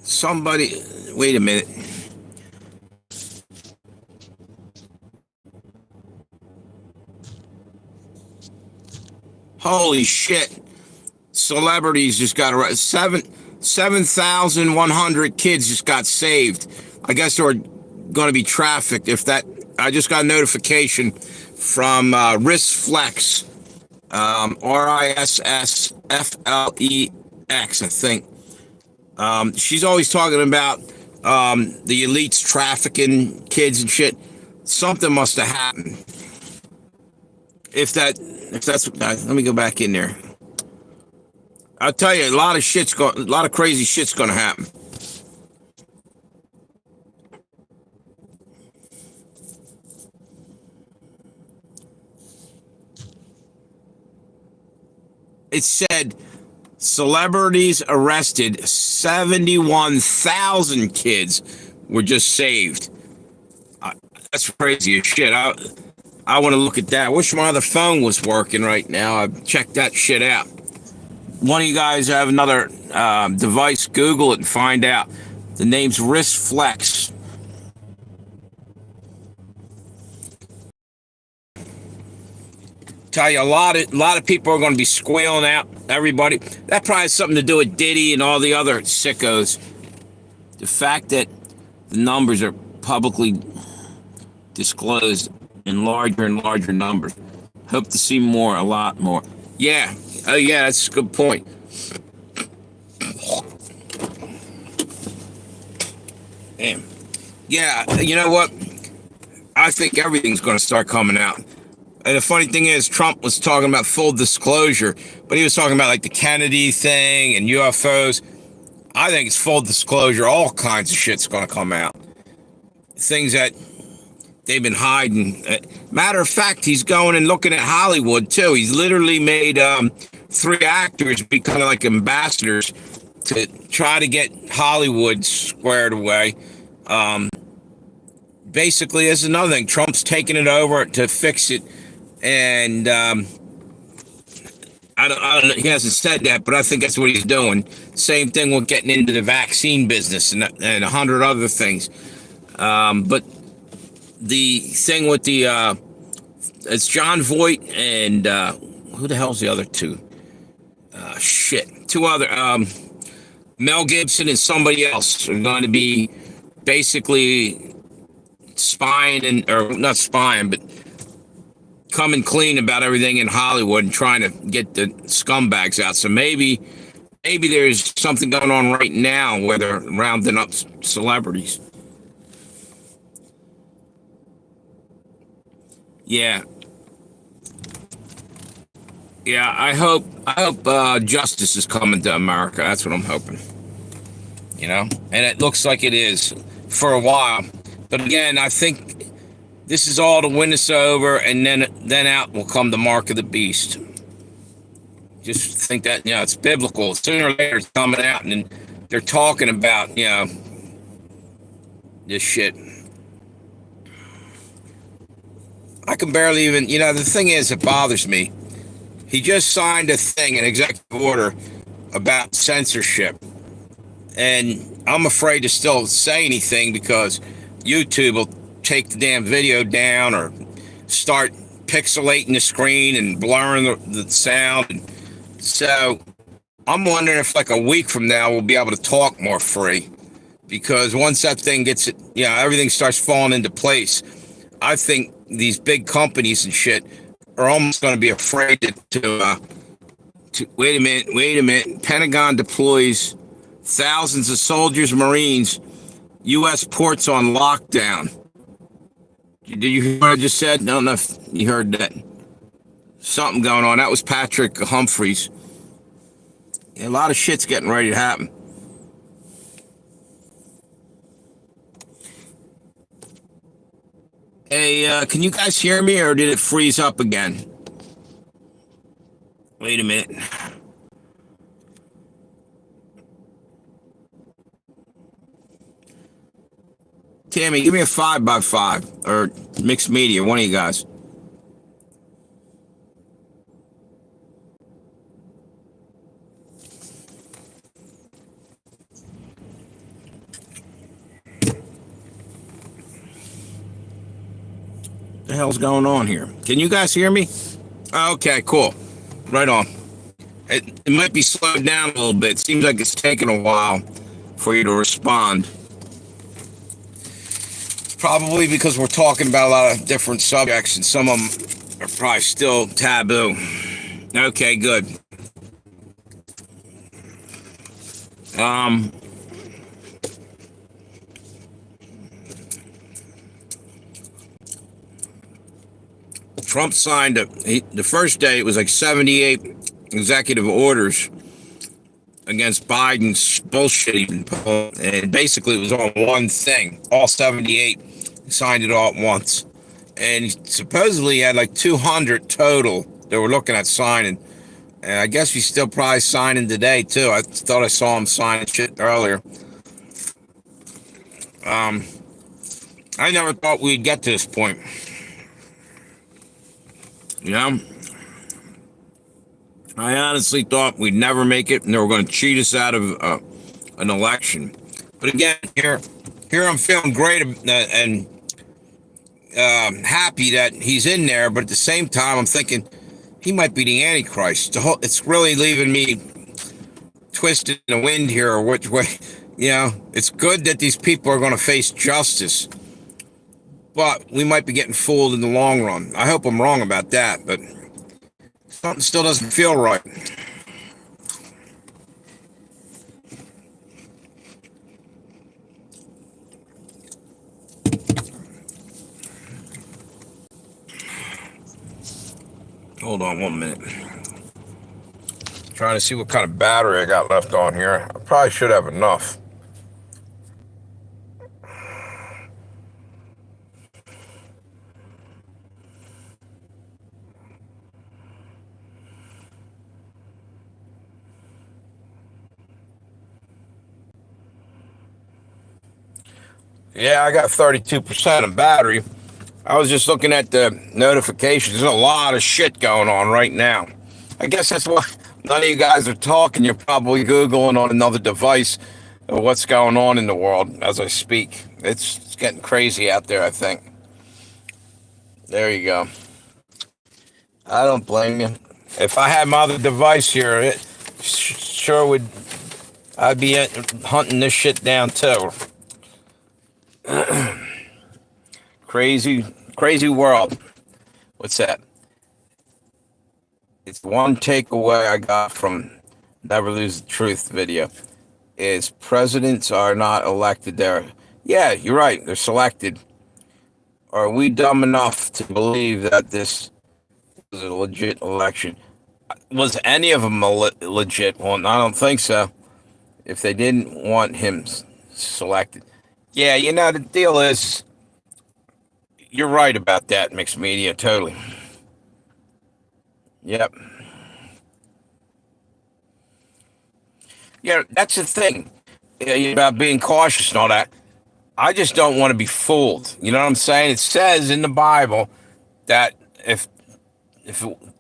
Somebody. Wait a minute. Holy shit! Celebrities just got arrested. 7,100 kids just got saved. I guess they're going to be trafficked. If that, I just got a notification from Risflex, RISSFLEX, I think. She's always talking about the elites trafficking kids and shit. Something must have happened. If that's, let me go back in there. I'll tell you, a lot of crazy shit's going to happen. It said celebrities arrested, 71,000 kids were just saved. That's crazy as shit. I want to look at that. I wish my other phone was working right now. I'd check that shit out. One of you guys have another device, Google it and find out. The name's Risflex. Tell you, a lot of people are going to be squealing out. Everybody. That probably has something to do with Diddy and all the other sickos. The fact that the numbers are publicly disclosed in larger and larger numbers. Hope to see more, a lot more. Yeah. Oh, yeah, that's a good point. Damn. Yeah, you know what? I think everything's going to start coming out. And the funny thing is, Trump was talking about full disclosure, but he was talking about like the Kennedy thing and UFOs. I think it's full disclosure. All kinds of shit's going to come out. Things that they've been hiding. Matter of fact, he's going and looking at Hollywood too. He's literally made 3 actors be kind of like ambassadors to try to get Hollywood squared away. Basically, this is another thing. Trump's taking it over to fix it, and I don't know. He hasn't said that, but I think that's what he's doing. Same thing with getting into the vaccine business and 100 other things. But the thing with the it's John Voight and who the hell's the other two? Two other Mel Gibson and somebody else are going to be basically spying or not spying, but coming clean about everything in Hollywood and trying to get the scumbags out. So maybe there's something going on right now where they're rounding up celebrities. Yeah. Yeah, I hope justice is coming to America. That's what I'm hoping. You know? And it looks like it is for a while. But again, I think this is all to win us over, and then out will come the mark of the beast. Just think that, it's biblical. Sooner or later it's coming out, and they're talking about, this shit. I can barely even, the thing is, it bothers me. He just signed an executive order about censorship. And I'm afraid to still say anything because YouTube will take the damn video down or start pixelating the screen and blurring the sound. So I'm wondering if like a week from now we'll be able to talk more free. Because once that thing gets, everything starts falling into place, I think these big companies and shit are almost going to be afraid to wait a minute. Pentagon deploys thousands of soldiers, Marines, U.S. ports on lockdown. Did you hear what I just said? I don't know if you heard that. Something going on. That was Patrick Humphreys. A lot of shit's getting ready to happen. Hey, can you guys hear me, or did it freeze up again? Wait a minute. Tammy, give me a 5x5 or mixed media, one of you guys. What the hell's going on here? Can you guys hear me? Okay, cool. Right on. It might be slowed down a little bit. It seems like it's taking a while for you to respond. Probably because we're talking about a lot of different subjects and some of them are probably still taboo. Okay, good. Trump signed the first day it was like 78 executive orders against Biden's bullshit, and basically it was on one thing. All 78 signed it all at once, and supposedly he had like 200 total that were looking at signing. And I guess he's still probably signing today too. I thought I saw him signing shit earlier. I never thought we'd get to this point. I honestly thought we'd never make it, and they were going to cheat us out of an election. But again, here I'm feeling great and happy that he's in there. But at the same time, I'm thinking he might be the Antichrist. It's really leaving me twisted in the wind here, or which way. It's good that these people are going to face justice, but we might be getting fooled in the long run. I hope I'm wrong about that, but something still doesn't feel right. Hold on 1 minute. Trying to see what kind of battery I got left on here. I probably should have enough. Yeah, I got 32% of battery. I was just looking at the notifications. There's a lot of shit going on right now. I guess that's why none of you guys are talking. You're probably Googling on another device what's going on in the world as I speak. It's getting crazy out there, I think. There you go. I don't blame you. If I had my other device here, it sure would. I'd be hunting this shit down too. Crazy, crazy world. What's that? It's one takeaway I got from Never Lose the Truth video is presidents are not elected. Yeah, you're right. They're selected. Are we dumb enough to believe that this was a legit election? Was any of them a legit one? I don't think so. If they didn't want him selected. Yeah, the deal is, you're right about that, mixed media, totally. Yep. Yeah, that's the thing about being cautious and all that. I just don't want to be fooled. You know what I'm saying? It says in the Bible that if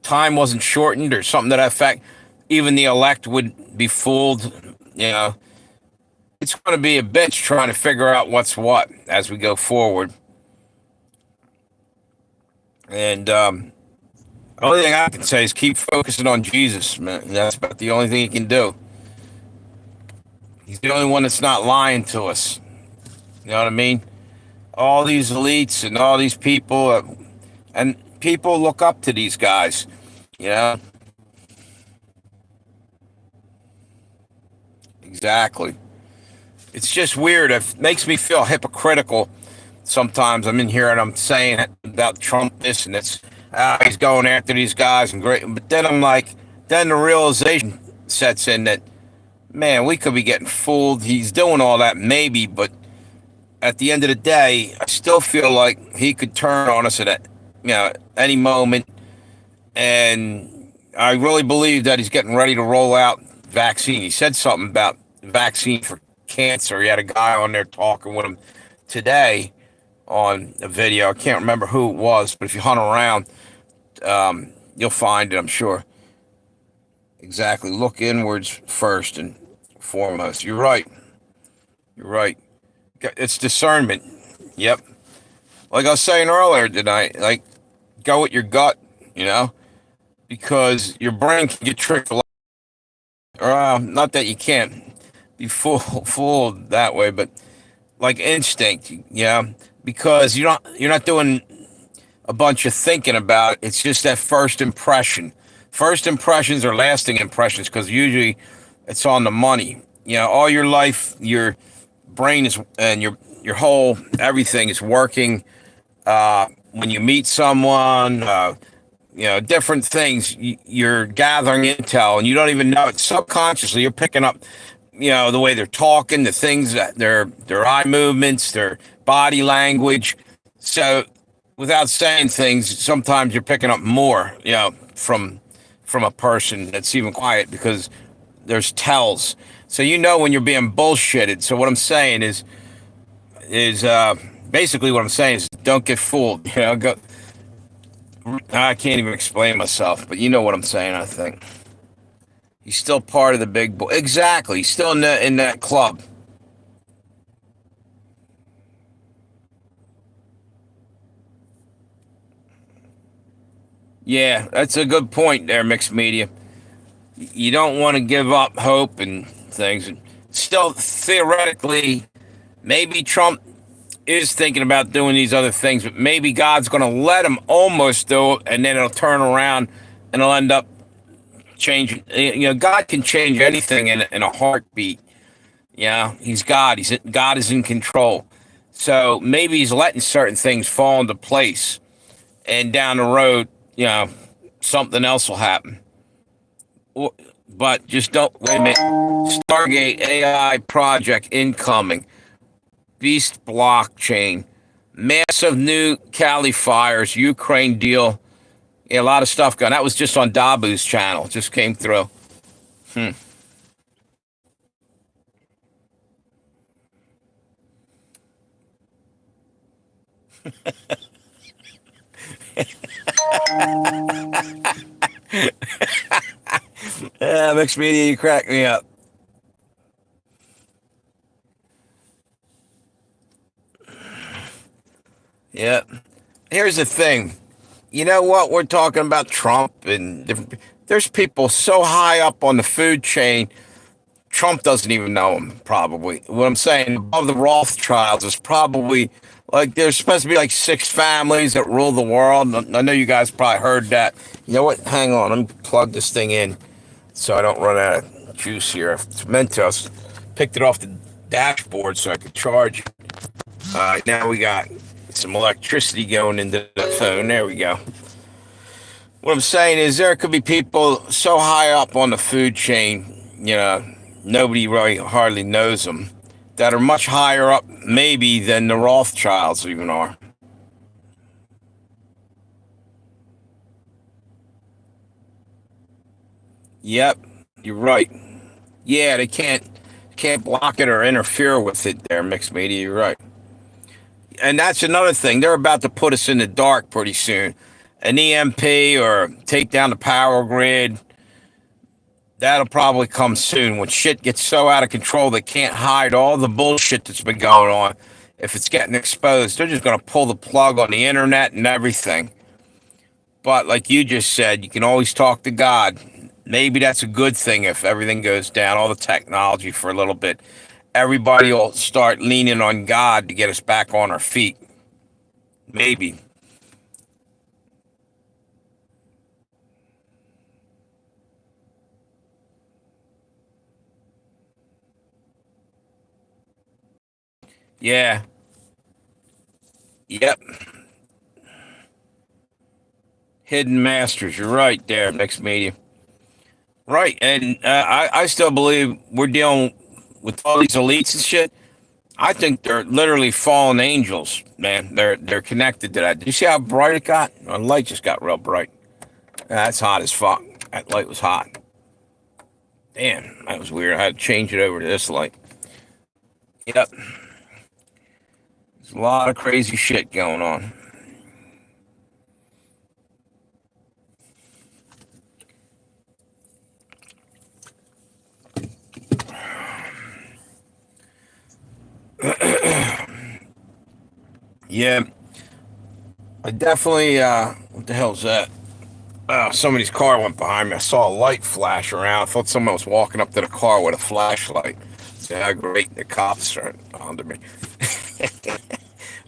time wasn't shortened or something to that effect, even the elect would be fooled. You know, it's going to be a bitch trying to figure out what's what as we go forward. And the only thing I can say is keep focusing on Jesus, man. That's about the only thing he can do. He's the only one that's not lying to us. You know what I mean? All these elites and all these people, and people look up to these guys, you know? Exactly. It's just weird. It makes me feel hypocritical sometimes. I'm in here and I'm saying about Trump this and it's, he's going after these guys and great. But then I'm like, then the realization sets in that, man, we could be getting fooled. He's doing all that maybe, but at the end of the day, I still feel like he could turn on us at any moment. And I really believe that he's getting ready to roll out vaccine. He said something about vaccine for cancer. He had a guy on there talking with him today on a video. I can't remember who it was, but if you hunt around, you'll find it, I'm sure. Exactly. Look inwards first and foremost. You're right. You're right. It's discernment. Yep. Like I was saying earlier tonight, like, go with your gut, because your brain can get tricked a lot. Not that you can't be fooled that way, but like instinct, because you're not doing a bunch of thinking about it. It's just that first impression. First impressions are lasting impressions because usually it's on the money. All your life, your brain is and your whole everything is working. When you meet someone, different things, you're gathering intel and you don't even know it. Subconsciously, you're picking up, the way they're talking, the things that their eye movements, their body language. So without saying things, sometimes you're picking up more, from a person that's even quiet because there's tells. So when you're being bullshitted. So what I'm saying is basically what I'm saying is don't get fooled. I can't even explain myself, but you know what I'm saying, I think. He's still part of the big boy. Exactly. He's still in that club. Yeah, that's a good point there, mixed media. You don't want to give up hope and things. Still, theoretically, maybe Trump is thinking about doing these other things, but maybe God's going to let him almost do it, and then it'll turn around and it'll end up changing. God can change anything in a heartbeat. He's God. God is in control. So maybe he's letting certain things fall into place, and down the road, something else will happen. But just don't wait a minute. Stargate AI project incoming. Beast blockchain. Massive new Cali fires. Ukraine deal. Yeah, a lot of stuff going. That was just on Dabu's channel. Just came through. Hmm. Yeah, mixed media, you crack me up. Yeah. Here's the thing. You know what? We're talking about Trump and different. There's people so high up on the food chain. Trump doesn't even know him, probably. What I'm saying, above the Rothschilds is probably like there's supposed to be like six families that rule the world. I know you guys probably heard that. You know what? Hang on. Let me plug this thing in so I don't run out of juice here. It's meant to. I picked it off the dashboard so I could charge it. Now we got some electricity going into the phone. There we go. What I'm saying is there could be people so high up on the food chain, nobody really hardly knows them, that are much higher up maybe than the Rothschilds even are. Yep, you're right. Yeah, they can't block it or interfere with it there, mixed media, you're right. And that's another thing. They're about to put us in the dark pretty soon. An EMP or take down the power grid. That'll probably come soon when shit gets so out of control they can't hide all the bullshit that's been going on. If it's getting exposed, they're just going to pull the plug on the internet and everything. But like you just said, you can always talk to God. Maybe that's a good thing if everything goes down, all the technology for a little bit. Everybody will start leaning on God to get us back on our feet. Maybe. Yeah. Yep. Hidden masters. You're right there, mixed media. Right. And I still believe we're dealing with all these elites and shit. I think they're literally fallen angels, man. They're connected to that. Did you see how bright it got? The light just got real bright. That's hot as fuck. That light was hot. Damn, that was weird. I had to change it over to this light. Yep. There's a lot of crazy shit going on. Yeah, I definitely, what the hell's that? Somebody's car went behind me. I saw a light flash around. I thought someone was walking up to the car with a flashlight. So how great the cops are onto me.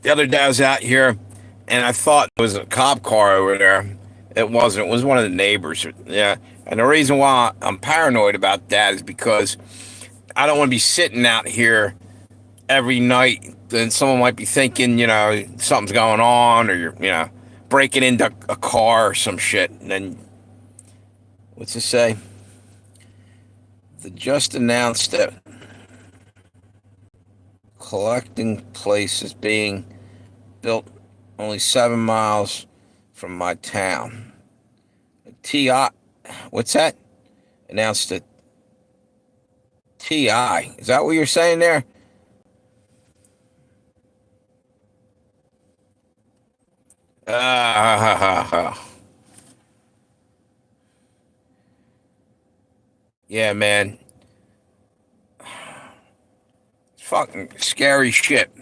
The other day I was out here and I thought it was a cop car over there. It wasn't. It was one of the neighbors. Yeah. And the reason why I'm paranoid about that is because I don't want to be sitting out here every night. Then someone might be thinking, something's going on, or you're breaking into a car or some shit. And then, what's it say? They just announced that collecting place is being built only 7 miles from my town. Ti, what's that? Announced that Ti. Is that what you're saying there? Uh, yeah, man. It's fucking scary shit.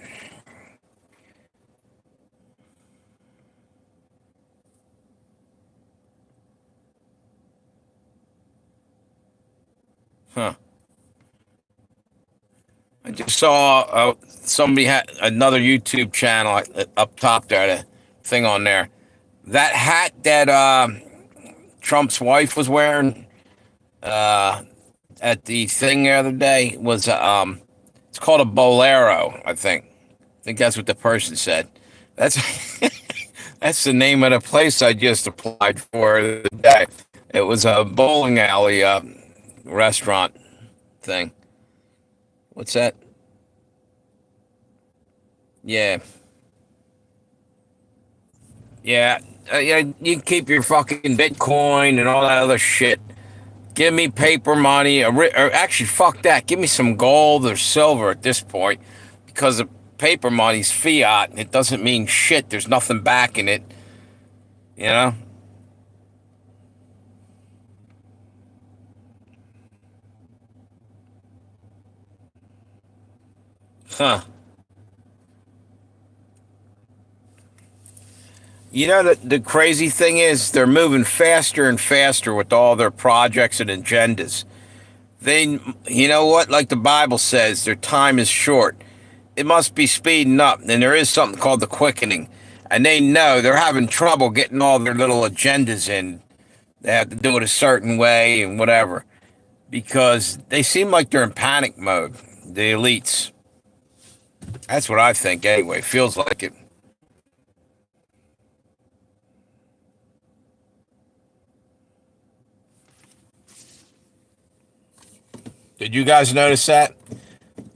Huh. I just saw somebody had another YouTube channel up top there, the thing on there. That hat that Trump's wife was wearing at the thing the other day was it's called a bolero, I think. I think that's what the person said. That's That's the name of the place I just applied for the day. It was a bowling alley restaurant thing. What's that? Yeah, yeah, yeah. You keep your fucking Bitcoin and all that other shit. Give me paper money, or actually, fuck that. Give me some gold or silver at this point, because the paper money's fiat and it doesn't mean shit. There's nothing backing it, you know? Huh. You know, the crazy thing is they're moving faster and faster with all their projects and agendas. They, you know what? Like the Bible says, their time is short. It must be speeding up. And there is something called the quickening. And they know they're having trouble getting all their little agendas in. They have to do it a certain way and whatever. Because they seem like they're in panic mode, the elites. That's what I think anyway. Feels like it. Did you guys notice that?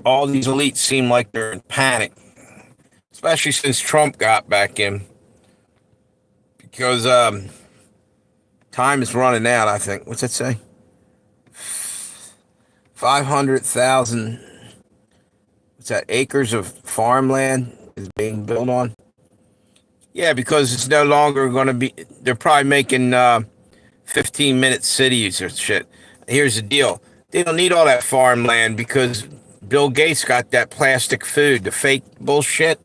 All these elites seem like they're in panic, especially since Trump got back in. Because time is running out, I think. What's that say? 500,000, what's that, acres of farmland is being built on? Yeah, because it's no longer going to be, they're probably making 15-minute cities or shit. Here's the deal. They don't need all that farmland because Bill Gates got that plastic food, the fake bullshit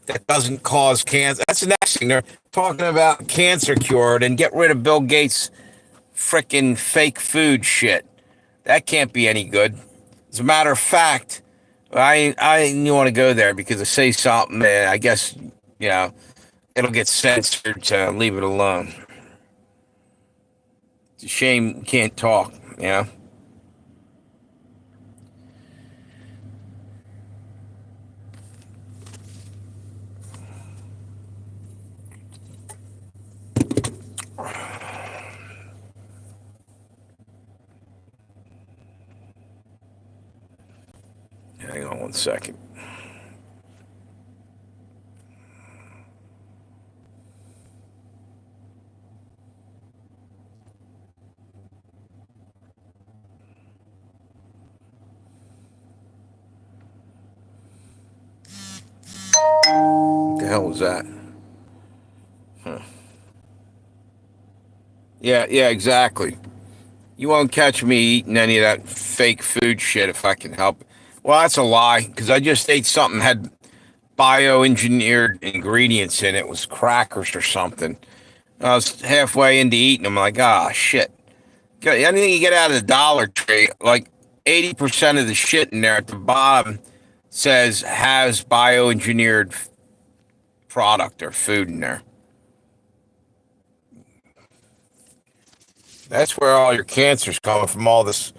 that doesn't cause cancer. That's the next thing. They're talking about cancer cured and get rid of Bill Gates' frickin' fake food shit. That can't be any good. As a matter of fact, I didn't want to go there because I say something, and I guess, you know, it'll get censored, so leave it alone. It's a shame you can't talk, you know? Hang on one second. What the hell was that? Huh. Yeah, yeah, exactly. You won't catch me eating any of that fake food shit if I can help it. Well, that's a lie because I just ate something that had bioengineered ingredients in it. It was crackers or something. I was halfway into eating them, like, ah, shit. Anything you get out of the Dollar Tree, like 80% of the shit in there at the bottom says has bioengineered product or food in there. That's where all your cancer's coming from, all this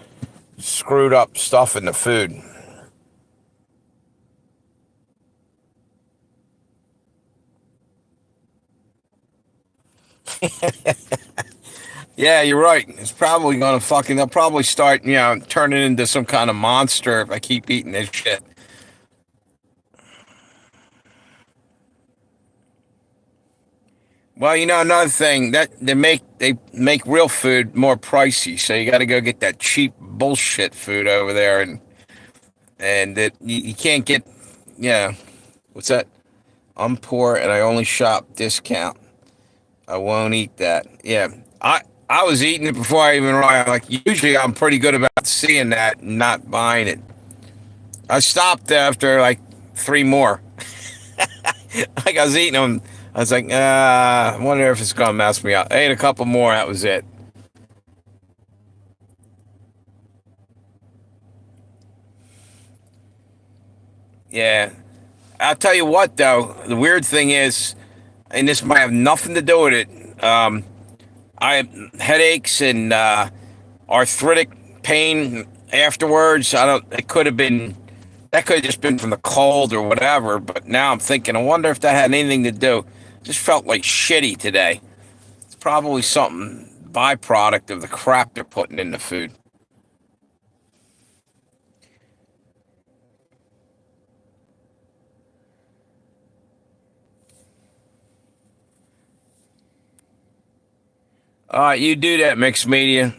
screwed up stuff in the food. Yeah, you're right. It's probably gonna fucking. They'll probably start, turning into some kind of monster if I keep eating this shit. Well, another thing that they make real food more pricey, so you got to go get that cheap bullshit food over there, and that you can't get. Yeah, what's that? I'm poor and I only shop discount. I won't eat that. Yeah, I was eating it before I even arrived. Like usually, I'm pretty good about seeing that and not buying it. I stopped after like three more. Like I was eating them. I was like, I wonder if it's gonna mess me up. I ate a couple more. That was it. Yeah. I'll tell you what, though. The weird thing is, and this might have nothing to do with it. I have headaches and arthritic pain afterwards. I don't. It could have been. That could have just been from the cold or whatever. But now I'm thinking. I wonder if that had anything to do. Just felt like shitty today. It's probably something byproduct of the crap they're putting in the food. All right, you do that, mixed media.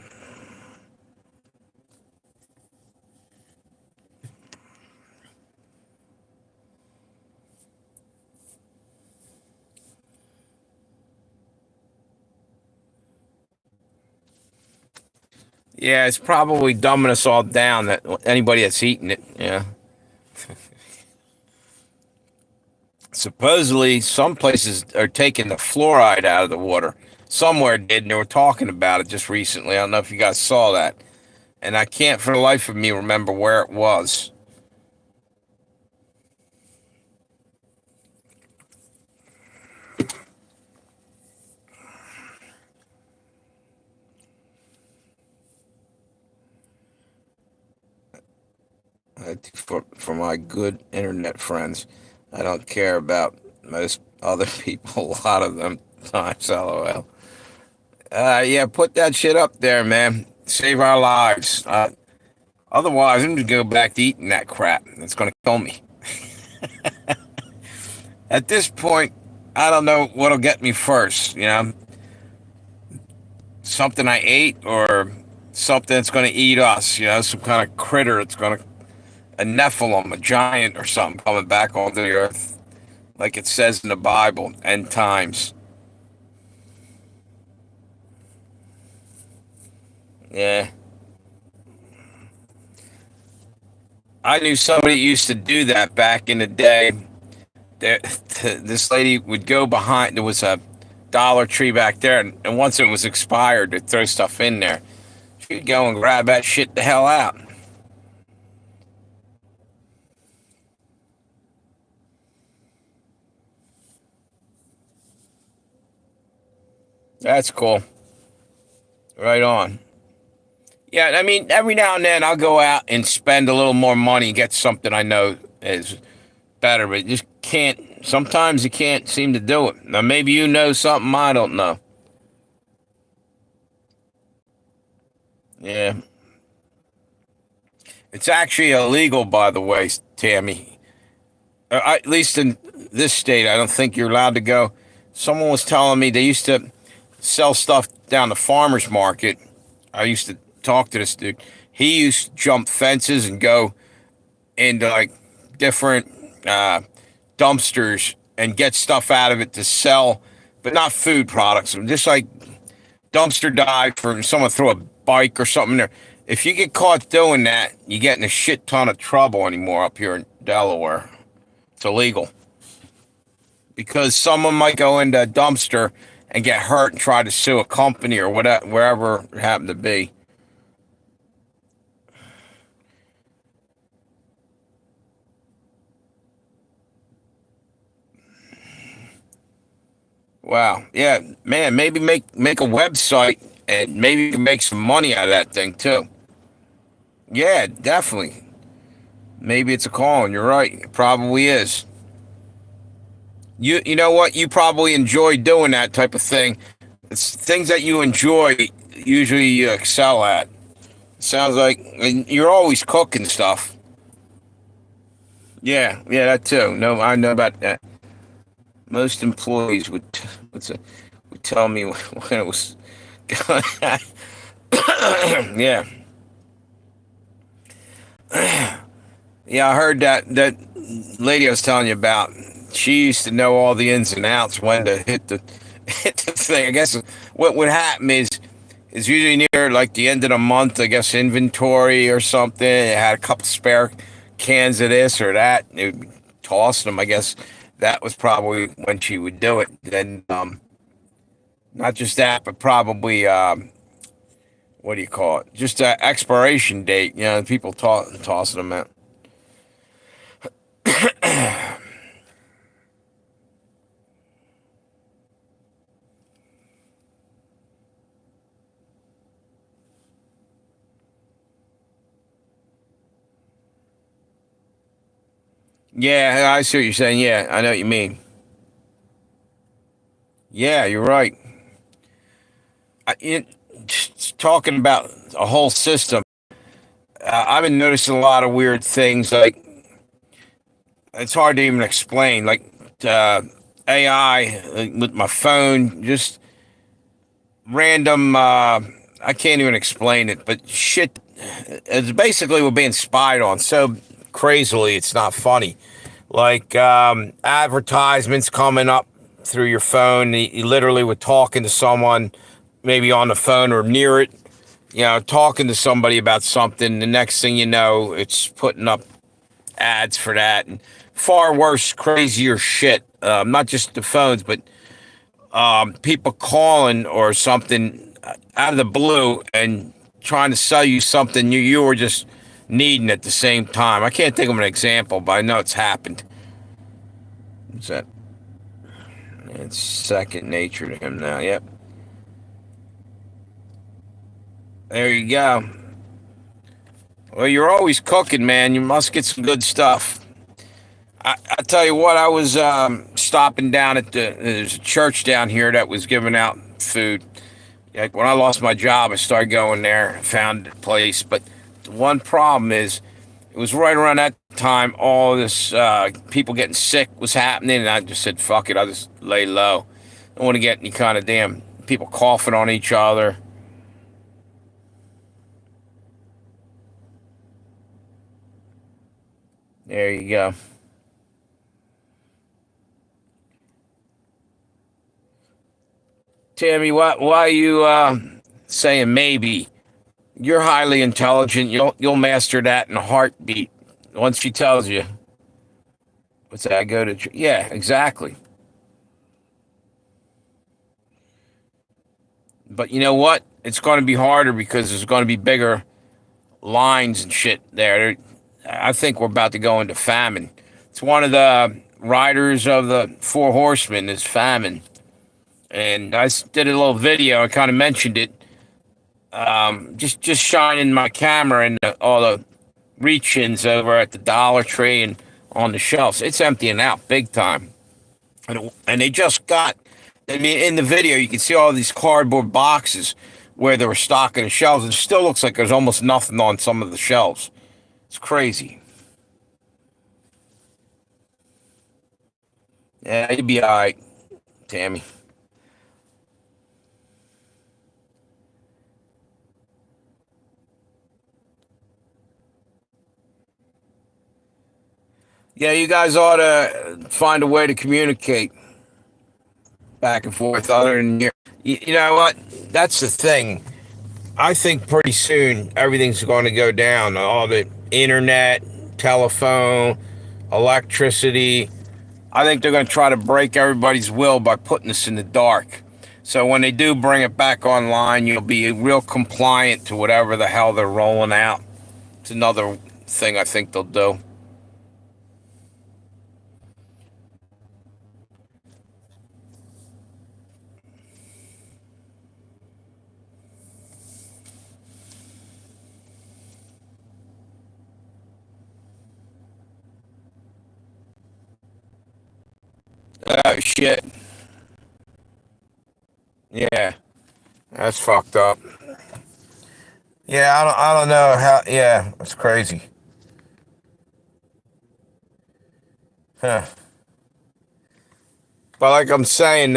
Yeah, it's probably dumbing us all down that anybody that's eating it. Yeah. Supposedly, some places are taking the fluoride out of the water. Somewhere did, and they were talking about it just recently. I don't know if you guys saw that. And I can't for the life of me remember where it was. For my good internet friends, I don't care about most other people. A lot of them times, lol. Yeah, put that shit up there, man. Save our lives. Otherwise, I'm just gonna go back to eating that crap. It's gonna kill me. At this point, I don't know what'll get me first. Something I ate or something that's gonna eat us. Some kind of critter. It's gonna a Nephilim, a giant or something coming back onto the earth, like it says in the Bible, end times. Yeah. I knew somebody used to do that back in the day. There, this lady would go behind, there was a Dollar Tree back there, and once it was expired, they'd throw stuff in there. She'd go and grab that shit the hell out. That's cool. Right on. Yeah, I mean, every now and then I'll go out and spend a little more money, get something I know is better, but you just can't. Sometimes you can't seem to do it. Now, maybe you know something I don't know. Yeah. It's actually illegal, by the way, Tammy. At least in this state, I don't think you're allowed to go. Someone was telling me they used to sell stuff down the farmer's market. I used to talk to this dude. He used to jump fences and go into like different dumpsters and get stuff out of it to sell, but not food products. Just like dumpster dive for someone throw a bike or something there. If you get caught doing that, you get in a shit ton of trouble anymore up here in Delaware. It's illegal because someone might go into a dumpster and get hurt and try to sue a company or whatever, wherever it happened to be. Wow. Yeah, man, maybe make a website and maybe you can make some money out of that thing too. Yeah, definitely. Maybe it's a calling. You're right. It probably is. You know what? You probably enjoy doing that type of thing. It's things that you enjoy usually you excel at. Sounds like and you're always cooking stuff. Yeah, yeah, that too. No, I know about that. Most employees would tell me when it was. Yeah, yeah. I heard that lady I was telling you about. She used to know all the ins and outs when to hit the hit the thing. I guess what would happen is usually near like the end of the month. I guess inventory or something. It had a couple spare cans of this or that. And it would toss them. I guess that was probably when she would do it. Then not just that, but probably what do you call it? Just a expiration date. People tossing them out. Yeah, I see what you're saying. Yeah, I know what you mean. Yeah, you're right. Talking about a whole system, I've been noticing a lot of weird things. Like it's hard to even explain. Like uh, AI with my phone, just random. I can't even explain it, but shit. It's basically we're being spied on so crazily. It's not funny. Like advertisements coming up through your phone. You literally were talking to someone, maybe on the phone or near it. Talking to somebody about something. The next thing you know, it's putting up ads for that and far worse, crazier shit. Not just the phones, but people calling or something out of the blue and trying to sell you something you were just needing at the same time. I can't think of an example, but I know it's happened. What's that? It's second nature to him now. Yep. There you go. Well, you're always cooking, man. You must get some good stuff. I tell you what, I was stopping down at there's a church down here that was giving out food. Like when I lost my job, I started going there, found a place. But the one problem is, it was right around that time all this people getting sick was happening, and I just said, "Fuck it, I'll just lay low. I don't want to get any kind of damn people coughing on each other." There you go. Tammy, why are you saying maybe? You're highly intelligent. You'll master that in a heartbeat. Once she tells you, what's that? I go to yeah, exactly. But you know what? It's going to be harder because there's going to be bigger lines and shit there. I think we're about to go into famine. It's one of the riders of the Four Horsemen is famine, and did a little video. I kind of mentioned it. Just shining my camera and all the reach-ins over at the Dollar Tree and on the shelves. It's emptying out big time, and they just got. I mean, in the video, you can see all these cardboard boxes where they were stocking the shelves. It still looks like there's almost nothing on some of the shelves. It's crazy. Yeah, you'll be all right, Tammy. Yeah, you guys ought to find a way to communicate back and forth other than you know what? That's the thing. I think pretty soon everything's going to go down. All the internet, telephone, electricity. I think they're going to try to break everybody's will by putting us in the dark. So when they do bring it back online, you'll be real compliant to whatever the hell they're rolling out. It's another thing I think they'll do. Shit. Yeah, that's fucked up. Yeah, I don't know how. Yeah, it's crazy. Huh. But like I'm saying,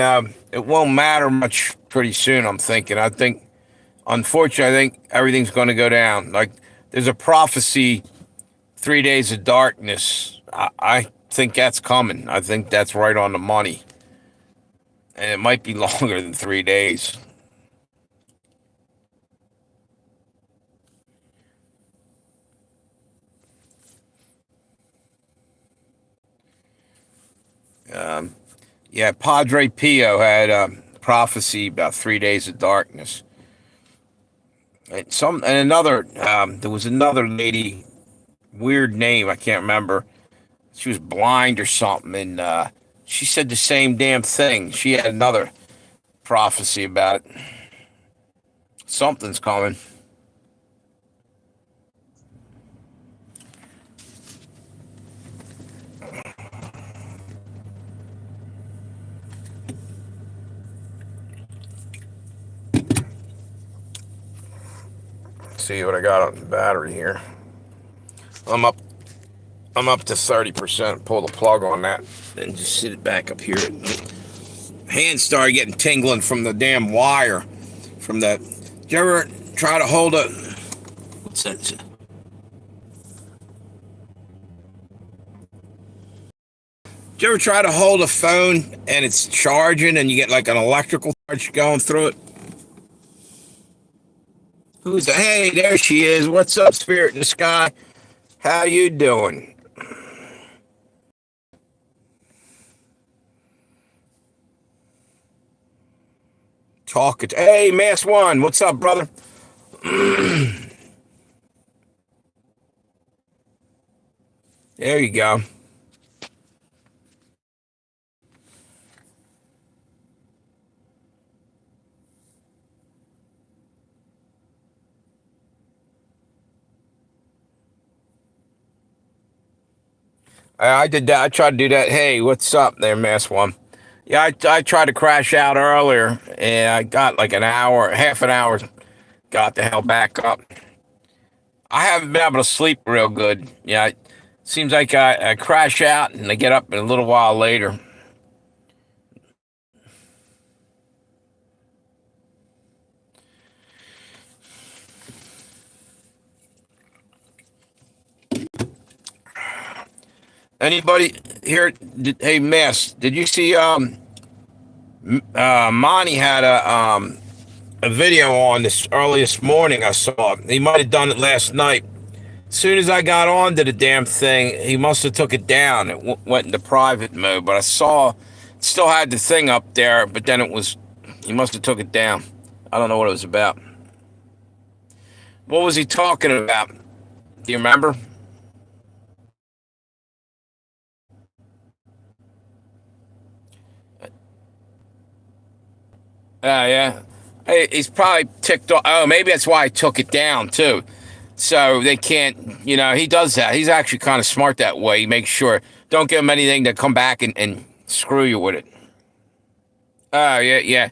it won't matter much pretty soon. I'm thinking. I think, unfortunately, I think everything's going to go down. Like there's a prophecy, 3 days of darkness. I think that's coming. I think that's right on the money, and it might be longer than 3 days. Um, yeah, Padre Pio had a prophecy about 3 days of darkness. And another, there was another lady, weird name, I can't remember. She was blind or something, and she said the same damn thing. She had another prophecy about it. Something's coming. see what I got on the battery here. I'm up. I'm up to 30%. Pull the plug on that, and just sit it back up here. Hands started getting tingling from the damn wire. From the. Did you ever try to hold a? What's that? Did you ever try to hold a phone and it's charging and you get like an electrical charge going through it? Who's the, hey, there she is. What's up, Spirit in the Sky? How you doing? Talking. Hey, Mass One. What's up, brother? There you go. I did that. I tried to do that. Hey, what's up there, Mass One? Yeah, I tried to crash out earlier, and I got like an hour, half an hour, got the hell back up. I haven't been able to sleep real good. Yeah, it seems like I crash out and I get up a little while later. Anybody here? Hey, Mass, did you see? Monty had a video on this early this morning. I saw. He might have done it last night. As soon as I got onto the damn thing, he must have took it down. It went into private mode, but I saw it still had the thing up there, but then it was, he must have took it down. I don't know what it was about. What was he talking about? Do you remember? Yeah. Hey, he's probably ticked off. Oh, maybe that's why I took it down too. So they can't, he does that. He's actually kind of smart that way. He makes sure, don't give him anything to come back and screw you with it. Oh, yeah, yeah.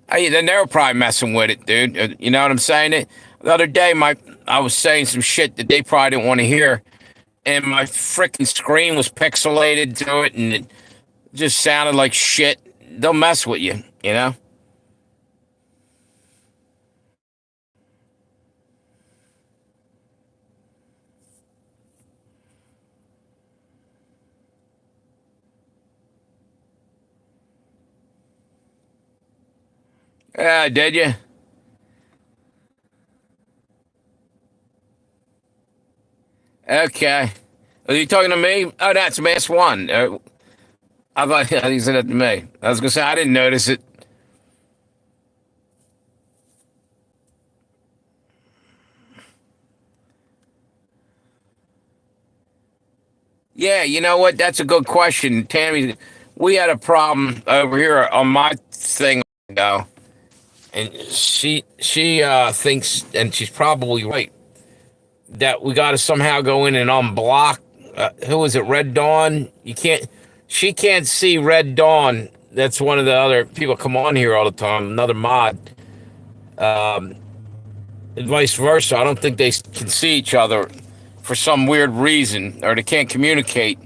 Then they were probably messing with it, dude. You know what I'm saying? The other day, I was saying some shit that they probably didn't want to hear, and my freaking screen was pixelated to it, and it just sounded like shit. They'll mess with you, you know? Did you? Okay. Are you talking to me? Oh, that's Mass One. I thought you said it to me. I was gonna say I didn't notice it. Yeah, you know what? That's a good question, Tammy. We had a problem over here on my thing ago, and she thinks, and she's probably right, that we got to somehow go in and unblock. Who was it? Red Dawn. You can't. She can't see Red Dawn. That's one of the other people come on here all the time. Another mod. And vice versa. I don't think they can see each other for some weird reason, or they can't communicate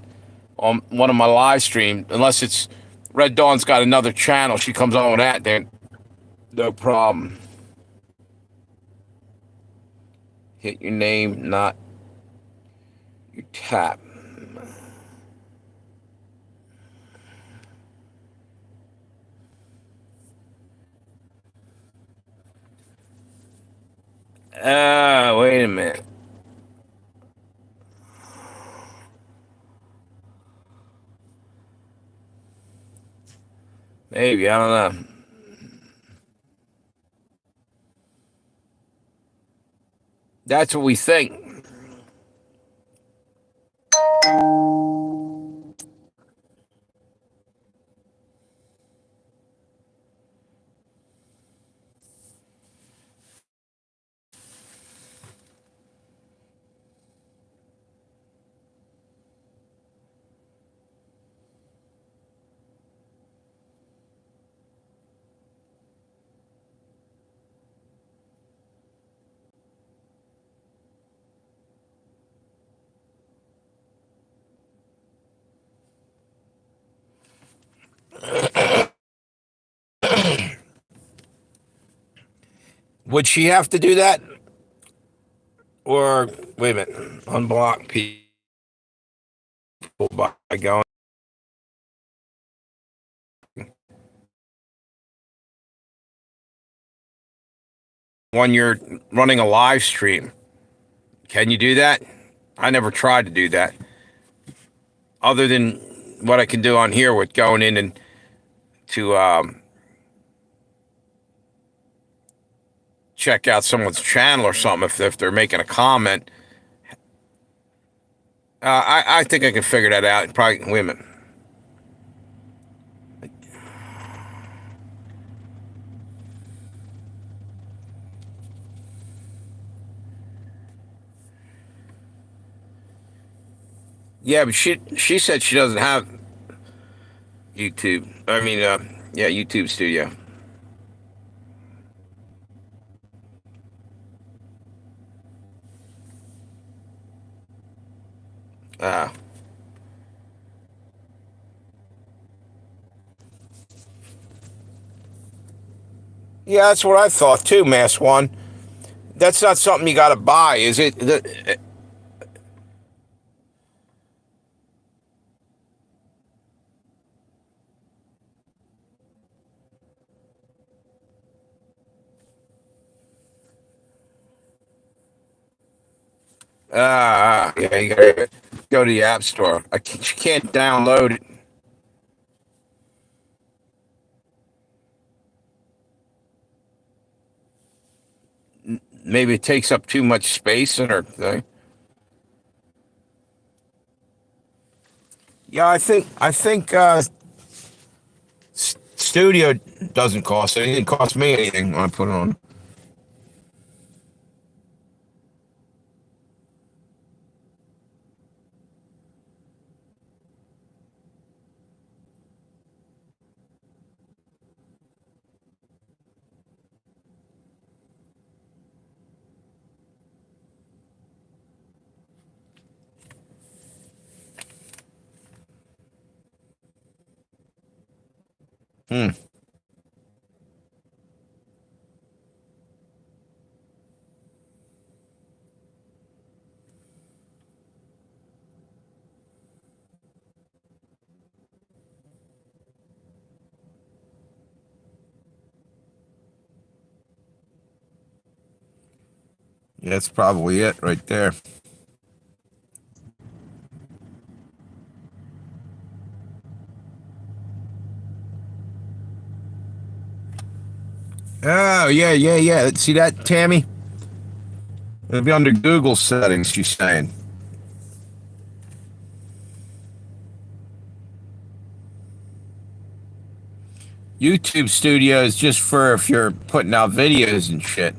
on one of my live streams unless it's Red Dawn's got another channel. She comes on with that, then no problem. Hit your name, not your tap. Wait a minute. Maybe, I don't know. That's what we think. Would she have to do that? Or, wait a minute, unblock people by going when you're running a live stream? Can you do that? I never tried to do that. Other than what I can do on here with going in and to check out someone's channel or something if they're making a comment. I think I can figure that out. Probably, wait a minute. Yeah, but she said she doesn't have YouTube. I mean, yeah, YouTube Studio. Uh, yeah, that's what I thought too, Mass One. That's not something you got to buy, is it? Yeah, you gotta go to the App Store. You can't download it. Maybe it takes up too much space in her thing. Yeah, I think Studio doesn't cost anything. It didn't cost me anything when I put it on. Hmm. Yeah, that's probably it right there. Oh, yeah, yeah, yeah. See that, Tammy? It'll be under Google settings, she's saying. YouTube Studio is just for if you're putting out videos and shit.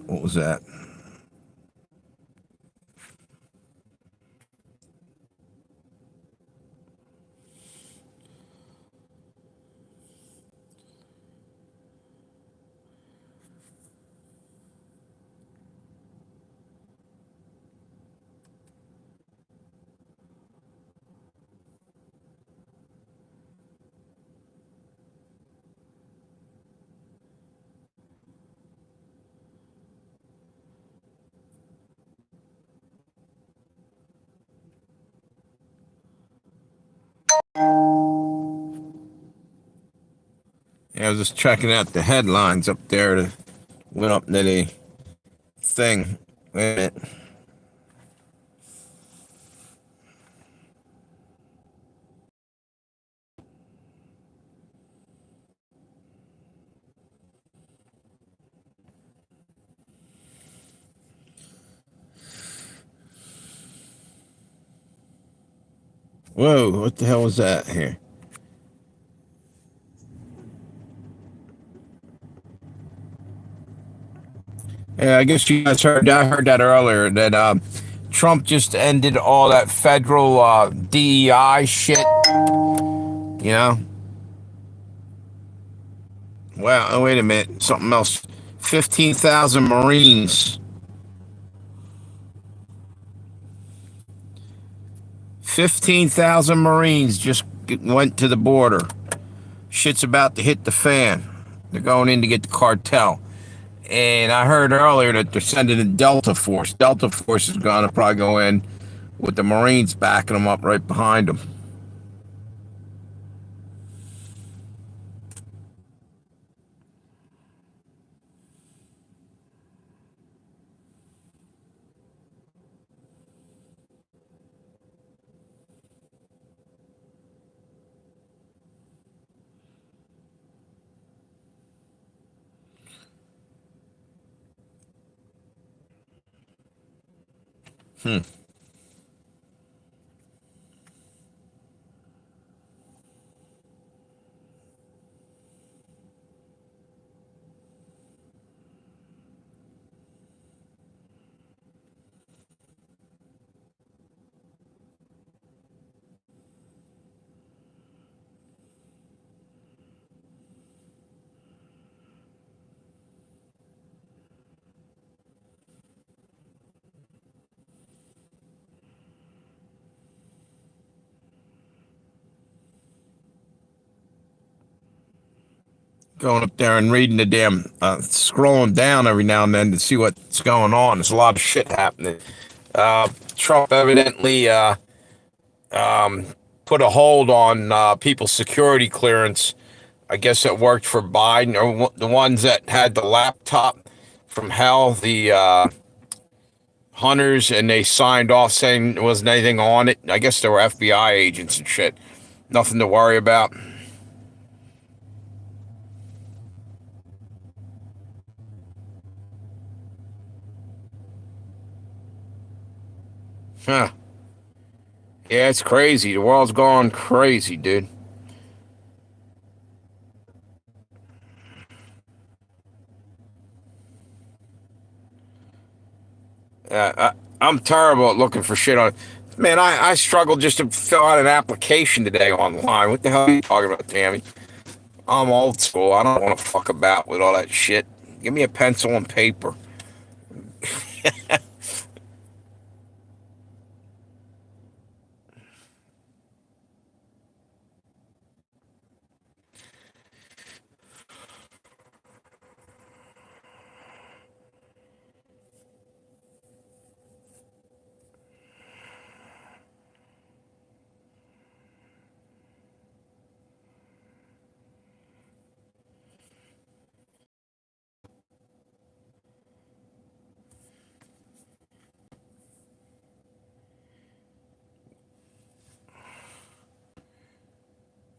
What was that? Yeah, I was just checking out the headlines up there that went up to the thing. Wait a minute. Whoa, what the hell was that here? Yeah, I guess you guys heard. I heard that earlier. That Trump just ended all that federal DEI shit. You know. Well, oh, wait a minute. Something else. 15,000 Marines. 15,000 Marines just went to the border. Shit's about to hit the fan. They're going in to get the cartel. And I heard earlier that they're sending in Delta Force. Delta Force is going to probably go in with the Marines backing them up right behind them. Hmm. Going up there and reading the damn, scrolling down every now and then to see what's going on. There's a lot of shit happening. Trump evidently put a hold on people's security clearance. I guess it worked for Biden, or the ones that had the laptop from hell, the hunters, and they signed off saying there wasn't anything on it. I guess they were FBI agents and shit. Nothing to worry about. Huh. Yeah, it's crazy. The world's gone crazy, dude. I'm terrible at looking for shit on. Man, I struggled just to fill out an application today online. What the hell are you talking about, Tammy? I'm old school. I don't want to fuck about with all that shit. Give me a pencil and paper.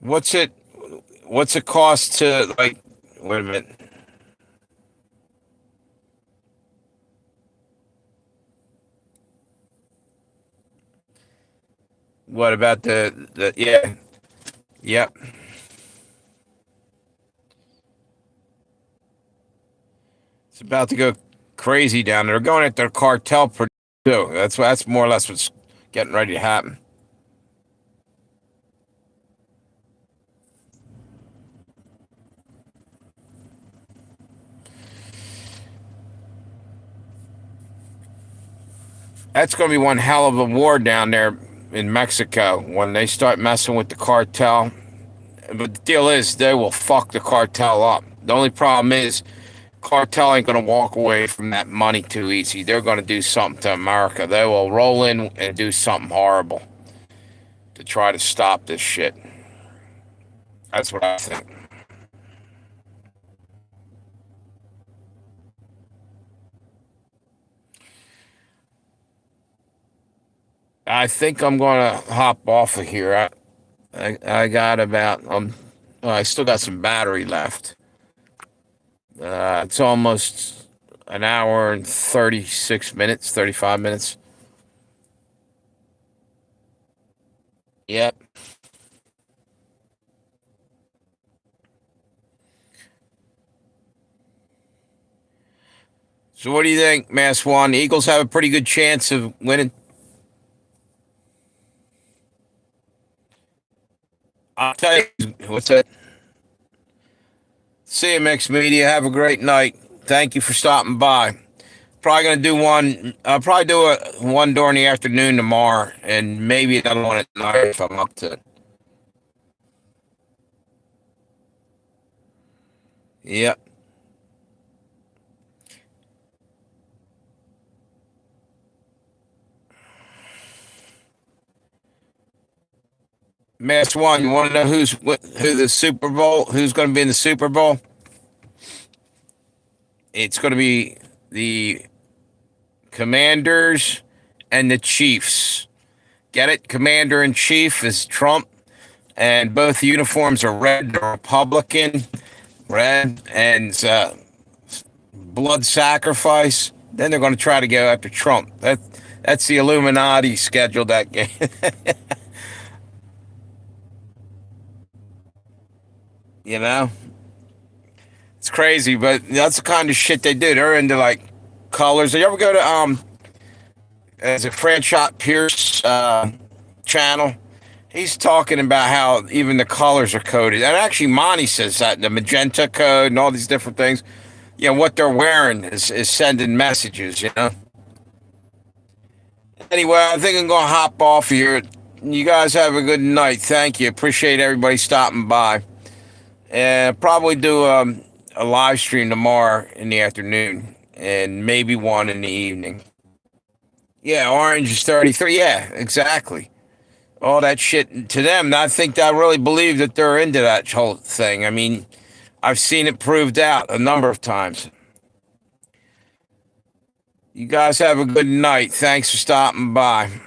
What's it? What's it cost to, like? Wait a minute. What about the? Yeah. Yep. It's about to go crazy down there. They're going at their cartel too. That's more or less what's getting ready to happen. That's going to be one hell of a war down there in Mexico when they start messing with the cartel. But the deal is, they will fuck the cartel up. The only problem is, cartel ain't going to walk away from that money too easy. They're going to do something to America. They will roll in and do something horrible to try to stop this shit. That's what I think. I think I'm going to hop off of here. I got about well, I still got some battery left. It's almost an hour and 36 minutes, 35 minutes. Yep. So what do you think, Mass One? Eagles have a pretty good chance of winning. I'll tell you what's that. See you, Mixed Media. Have a great night. Thank you for stopping by. Probably gonna do one. I'll probably do one during the afternoon tomorrow, and maybe another one at night if I'm up to it. Yep. Mass One, you want to know who the Super Bowl? Who's going to be in the Super Bowl? It's going to be the Commanders and the Chiefs. Get it? Commander in Chief is Trump, and both uniforms are red. The Republican red and blood sacrifice. Then they're going to try to go after Trump. That's the Illuminati scheduled that game. you know, it's crazy, but that's the kind of shit they do. They're into like colors. You ever go to as a Franchot Pierce channel? He's talking about how even the colors are coded. And actually, Monty says that the magenta code and all these different things, what they're wearing is sending messages, Anyway, I think I'm going to hop off here. You guys have a good night. Thank you. Appreciate everybody stopping by. And probably do a live stream tomorrow in the afternoon and maybe one in the evening. Yeah, Orange is 33. Yeah, exactly. All that shit to them. I think I really believe that they're into that whole thing. I mean, I've seen it proved out a number of times. You guys have a good night. Thanks for stopping by.